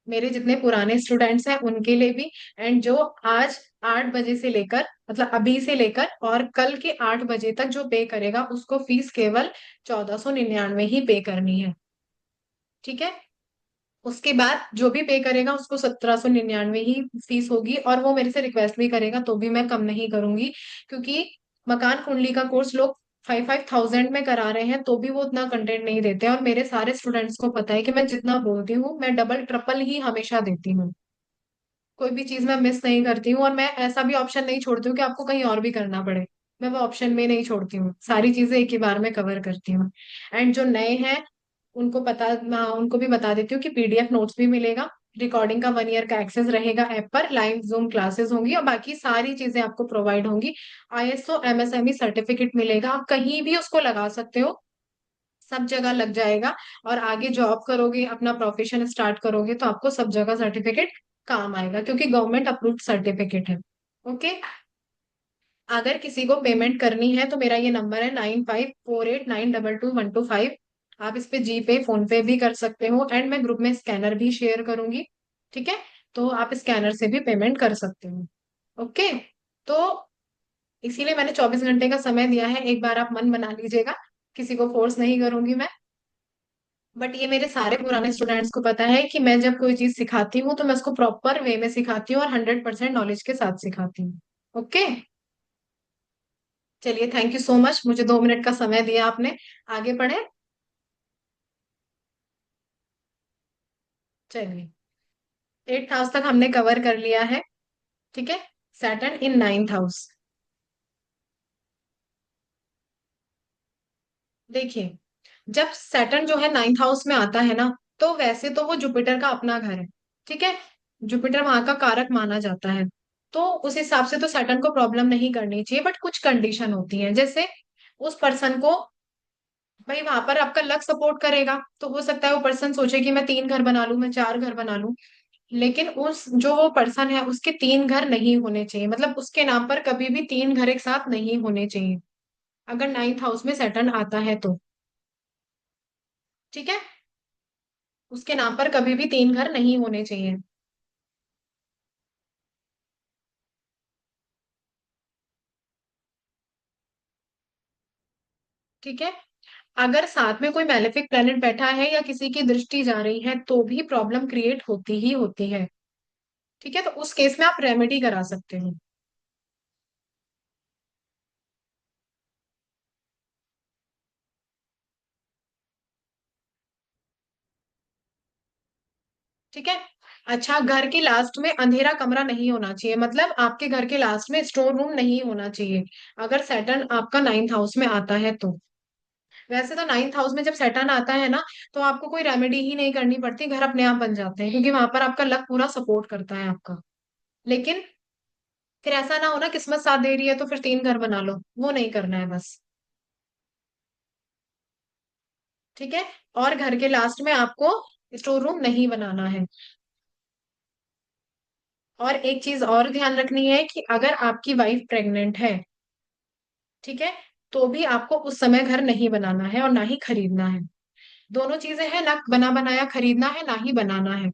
मेरे जितने पुराने स्टूडेंट्स हैं उनके लिए भी, एंड जो आज 8 बजे से लेकर, मतलब अभी से लेकर और कल के 8 बजे तक जो पे करेगा उसको फीस केवल 1499 ही पे करनी है। ठीक है, उसके बाद जो भी पे करेगा उसको 1799 ही फीस होगी, और वो मेरे से रिक्वेस्ट भी करेगा तो भी मैं कम नहीं करूंगी, क्योंकि मकान कुंडली का कोर्स लोग 5-5 थाउजेंड में करा रहे हैं तो भी वो उतना कंटेंट नहीं देते, और मेरे सारे स्टूडेंट्स को पता है कि मैं जितना बोलती हूँ मैं डबल ट्रिपल ही हमेशा देती हूँ। कोई भी चीज मैं मिस नहीं करती हूँ, और मैं ऐसा भी ऑप्शन नहीं छोड़ती हूँ कि आपको कहीं और भी करना पड़े। मैं वो ऑप्शन में नहीं छोड़ती हूँ, सारी चीजें एक ही बार में कवर करती हूँ। एंड जो नए हैं मैं उनको भी बता देती हूँ कि PDF नोट्स भी मिलेगा, रिकॉर्डिंग का 1 ईयर का एक्सेस रहेगा ऐप पर, लाइव जूम क्लासेस होंगी, और बाकी सारी चीजें आपको प्रोवाइड होंगी। ISO MSME सर्टिफिकेट मिलेगा, आप कहीं भी उसको लगा सकते हो, सब जगह लग जाएगा। और आगे जॉब करोगे, अपना प्रोफेशन स्टार्ट करोगे, तो आपको सब जगह सर्टिफिकेट काम आएगा, क्योंकि गवर्नमेंट अप्रूव्ड सर्टिफिकेट है। ओके, अगर किसी को पेमेंट करनी है तो मेरा ये नंबर है 9548922125। आप इस पे GPay फोन पे भी कर सकते हो, एंड मैं ग्रुप में स्कैनर भी शेयर करूंगी। ठीक है, तो आप स्कैनर से भी पेमेंट कर सकते हो। ओके, तो इसीलिए मैंने 24 घंटे का समय दिया है, एक बार आप मन बना लीजिएगा, किसी को फोर्स नहीं करूंगी मैं। बट ये मेरे सारे पुराने स्टूडेंट्स को पता है कि मैं जब कोई चीज सिखाती हूँ तो मैं उसको प्रॉपर वे में सिखाती हूँ और 100% नॉलेज के साथ सिखाती हूँ। ओके। चलिए, थैंक यू सो मच, मुझे 2 मिनट का समय दिया आपने। आगे बढ़े। चलिए, 8th हाउस तक हमने कवर कर लिया है। ठीक है। सैटर्न इन 9th हाउस। देखिए, जब सैटर्न जो है 9th हाउस में आता है ना, तो वैसे तो वो जुपिटर का अपना घर है। ठीक है। जुपिटर वहां का कारक माना जाता है। तो उस हिसाब से तो सैटर्न को प्रॉब्लम नहीं करनी चाहिए, बट कुछ कंडीशन होती है, जैसे उस पर्सन को, भाई वहां पर आपका लक सपोर्ट करेगा तो हो सकता है वो पर्सन सोचे कि मैं 3 घर बना लूं, मैं 4 घर बना लूं। लेकिन उस जो वो पर्सन है उसके 3 घर नहीं होने चाहिए, मतलब उसके नाम पर कभी भी 3 घर एक साथ नहीं होने चाहिए, अगर 9th हाउस में सैटर्न आता है तो। ठीक है। उसके नाम पर कभी भी 3 घर नहीं होने चाहिए। ठीक है। अगर साथ में कोई मैलेफिक प्लेनेट बैठा है या किसी की दृष्टि जा रही है तो भी प्रॉब्लम क्रिएट होती ही होती है। ठीक है, तो उस केस में आप रेमेडी करा सकते हो। ठीक है। अच्छा, घर के लास्ट में अंधेरा कमरा नहीं होना चाहिए, मतलब आपके घर के लास्ट में स्टोर रूम नहीं होना चाहिए, अगर सैटर्न आपका 9th हाउस में आता है तो। वैसे तो 9th हाउस में जब सैटर्न आता है ना, तो आपको कोई रेमेडी ही नहीं करनी पड़ती, घर अपने आप बन जाते हैं, क्योंकि वहां पर आपका लक पूरा सपोर्ट करता है आपका। लेकिन फिर ऐसा ना हो ना, किस्मत साथ दे रही है तो फिर 3 घर बना लो, वो नहीं करना है बस। ठीक है। और घर के लास्ट में आपको स्टोर रूम नहीं बनाना है। और एक चीज और ध्यान रखनी है कि अगर आपकी वाइफ प्रेग्नेंट है, ठीक है, तो भी आपको उस समय घर नहीं बनाना है और ना ही खरीदना है। दोनों चीजें हैं ना, बना बनाया खरीदना है, ना ही बनाना है।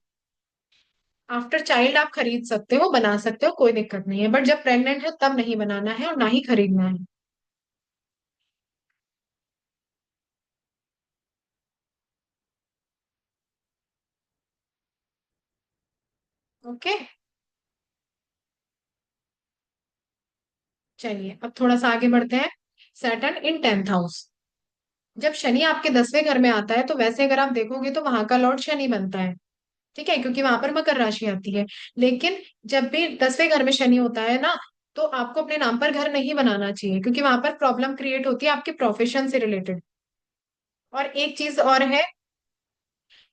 आफ्टर चाइल्ड आप खरीद सकते हो, बना सकते हो, कोई दिक्कत नहीं है, बट जब प्रेग्नेंट है तब नहीं बनाना है और ना ही खरीदना है। ओके। चलिए, अब थोड़ा सा आगे बढ़ते हैं। सैटर्न इन 10th हाउस। जब शनि आपके 10वें घर में आता है तो वैसे अगर आप देखोगे तो वहां का लॉर्ड शनि बनता है। ठीक है, क्योंकि वहां पर मकर राशि आती है। लेकिन जब भी 10वें घर में शनि होता है ना, तो आपको अपने नाम पर घर नहीं बनाना चाहिए, क्योंकि वहां पर प्रॉब्लम क्रिएट होती है आपके प्रोफेशन से रिलेटेड। और एक चीज और है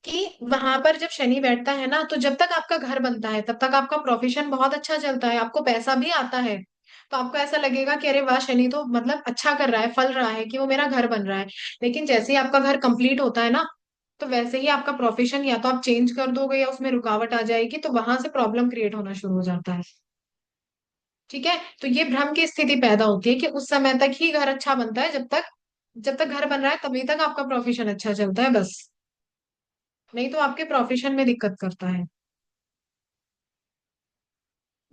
कि वहां पर जब शनि बैठता है ना, तो जब तक आपका घर बनता है तब तक आपका प्रोफेशन बहुत अच्छा चलता है, आपको पैसा भी आता है। तो आपको ऐसा लगेगा कि अरे वाह, शनि तो मतलब अच्छा कर रहा है, फल रहा है कि वो मेरा घर बन रहा है। लेकिन जैसे ही आपका घर कंप्लीट होता है ना, तो वैसे ही आपका प्रोफेशन या तो आप चेंज कर दोगे या उसमें रुकावट आ जाएगी, तो वहां से प्रॉब्लम क्रिएट होना शुरू हो जाता है। ठीक है। तो ये भ्रम की स्थिति पैदा होती है कि उस समय तक ही घर अच्छा बनता है, जब तक घर बन रहा है तभी तक आपका प्रोफेशन अच्छा चलता है बस। नहीं तो आपके प्रोफेशन में दिक्कत करता है।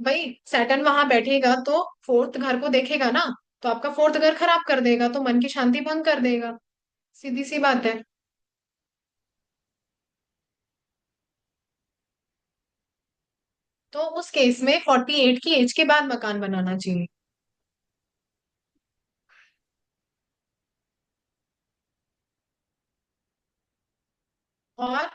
भाई सैटर्न वहां बैठेगा तो 4th घर को देखेगा ना, तो आपका 4th घर खराब कर देगा, तो मन की शांति भंग कर देगा। सीधी सी बात है। तो उस केस में 48 की एज के बाद मकान बनाना चाहिए। और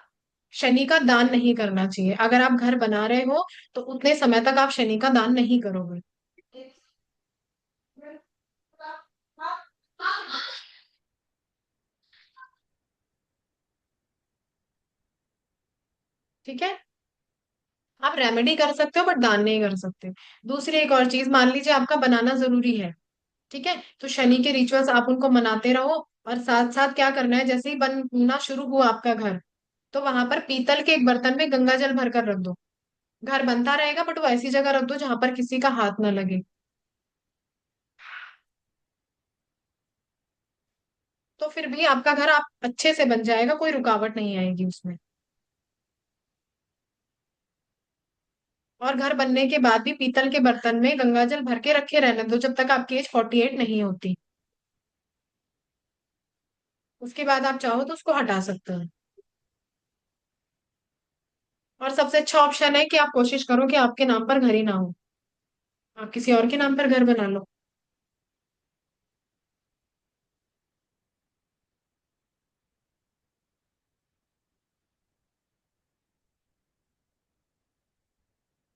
शनि का दान नहीं करना चाहिए, अगर आप घर बना रहे हो तो उतने समय तक आप शनि का दान नहीं करोगे। ठीक है। आप रेमेडी कर सकते हो बट दान नहीं कर सकते। दूसरी एक और चीज, मान लीजिए आपका बनाना जरूरी है, ठीक है, तो शनि के रिचुअल्स आप उनको मनाते रहो। और साथ साथ क्या करना है, जैसे ही बनना शुरू हुआ आपका घर, तो वहां पर पीतल के एक बर्तन में गंगा जल भरकर रख दो। घर बनता रहेगा बट वो ऐसी जगह रख दो जहां पर किसी का हाथ ना लगे। तो फिर भी आपका घर आप अच्छे से बन जाएगा, कोई रुकावट नहीं आएगी उसमें। और घर बनने के बाद भी पीतल के बर्तन में गंगाजल भर के रखे रहने दो जब तक आपकी एज 48 नहीं होती। उसके बाद आप चाहो तो उसको हटा सकते हो। और सबसे अच्छा ऑप्शन है कि आप कोशिश करो कि आपके नाम पर घर ही ना हो, आप किसी और के नाम पर घर बना लो।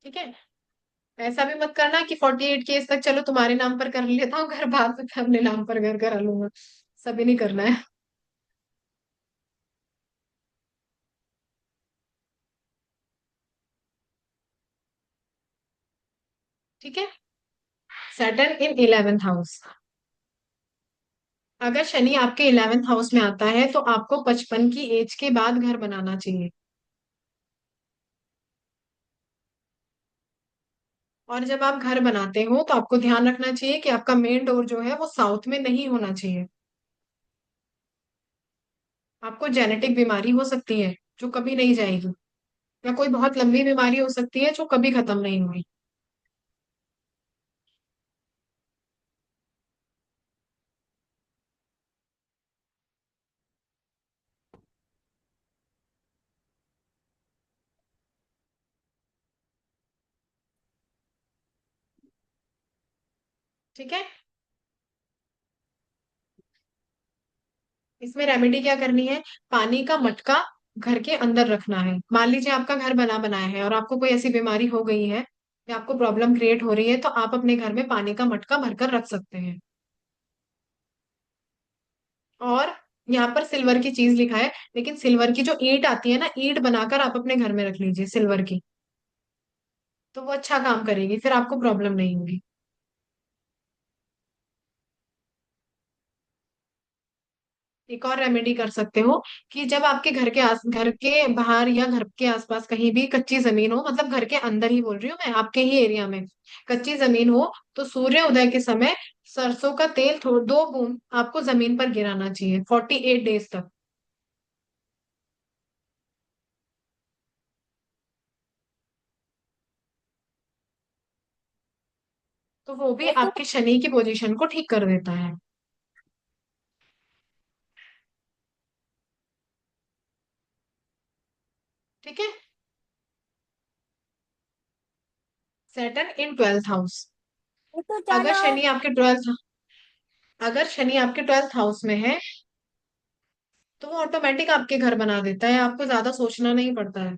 ठीक है। ऐसा भी मत करना कि 48 की एज तक चलो तुम्हारे नाम पर कर लेता हूँ घर, बाद में मैं अपने नाम पर घर करा लूंगा। सभी नहीं करना है। ठीक है। सैटर्न इन 11th हाउस। अगर शनि आपके 11th हाउस में आता है तो आपको 55 की एज के बाद घर बनाना चाहिए। और जब आप घर बनाते हो तो आपको ध्यान रखना चाहिए कि आपका मेन डोर जो है वो साउथ में नहीं होना चाहिए। आपको जेनेटिक बीमारी हो सकती है जो कभी नहीं जाएगी, या कोई बहुत लंबी बीमारी हो सकती है जो कभी खत्म नहीं हुई। ठीक है। इसमें रेमेडी क्या करनी है? पानी का मटका घर के अंदर रखना है। मान लीजिए आपका घर बना बनाया है और आपको कोई ऐसी बीमारी हो गई है या आपको प्रॉब्लम क्रिएट हो रही है, तो आप अपने घर में पानी का मटका भरकर रख सकते हैं। और यहाँ पर सिल्वर की चीज लिखा है, लेकिन सिल्वर की जो ईंट आती है ना, ईंट बनाकर आप अपने घर में रख लीजिए सिल्वर की। तो वो अच्छा काम करेगी, फिर आपको प्रॉब्लम नहीं होगी। एक और रेमेडी कर सकते हो कि जब आपके घर के बाहर या घर के आसपास कहीं भी कच्ची जमीन हो, मतलब घर के अंदर ही बोल रही हूँ मैं, आपके ही एरिया में कच्ची जमीन हो, तो सूर्य उदय के समय सरसों का तेल 2 बूंद आपको जमीन पर गिराना चाहिए 48 डेज तक। तो वो भी
वो तो
आपके शनि की पोजीशन को ठीक कर देता है। ठीक है। सैटर्न इन 12th हाउस।
वो तो
अगर
जाना।
शनि आपके 12th अगर शनि आपके 12th हाउस में है तो वो ऑटोमेटिक आपके घर बना देता है, आपको ज्यादा सोचना नहीं पड़ता है।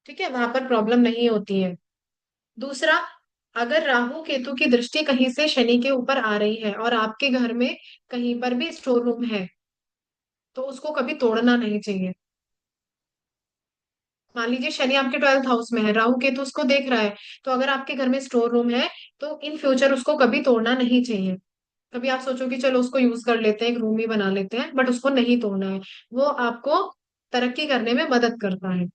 ठीक है, वहां पर प्रॉब्लम नहीं होती है। दूसरा, अगर राहु केतु की दृष्टि कहीं से शनि के ऊपर आ रही है और आपके घर में कहीं पर भी स्टोर रूम है, तो उसको कभी तोड़ना नहीं चाहिए। मान लीजिए शनि आपके 12th हाउस में है, राहु केतु उसको देख रहा है, तो अगर आपके घर में स्टोर रूम है तो इन फ्यूचर उसको कभी तोड़ना नहीं चाहिए। कभी आप सोचो कि चलो उसको यूज कर लेते हैं, एक रूम ही बना लेते हैं, बट उसको नहीं तोड़ना है। वो आपको तरक्की करने में मदद करता है।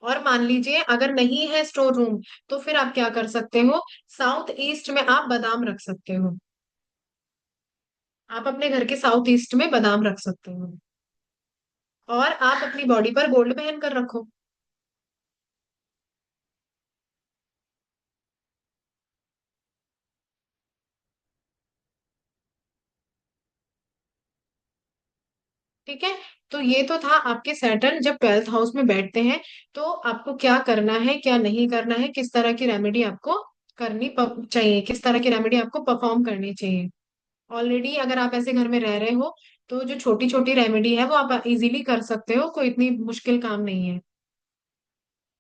और मान लीजिए अगर नहीं है स्टोर रूम, तो फिर आप क्या कर सकते हो? साउथ ईस्ट में आप बादाम रख सकते हो। आप अपने घर के साउथ ईस्ट में बादाम रख सकते हो। और आप अपनी बॉडी पर गोल्ड पहन कर रखो। ठीक है। तो ये तो था आपके सैटर्न जब 12th हाउस में बैठते हैं, तो आपको क्या करना है क्या नहीं करना है, किस तरह की रेमेडी आपको चाहिए, किस तरह की रेमेडी आपको परफॉर्म करनी चाहिए। ऑलरेडी अगर आप ऐसे घर में रह रहे हो तो जो छोटी छोटी रेमेडी है वो आप इजीली कर सकते हो, कोई इतनी मुश्किल काम नहीं है।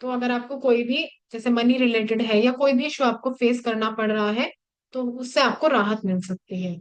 तो अगर आपको कोई भी जैसे मनी रिलेटेड है या कोई भी इशू आपको फेस करना पड़ रहा है, तो उससे आपको राहत मिल सकती है।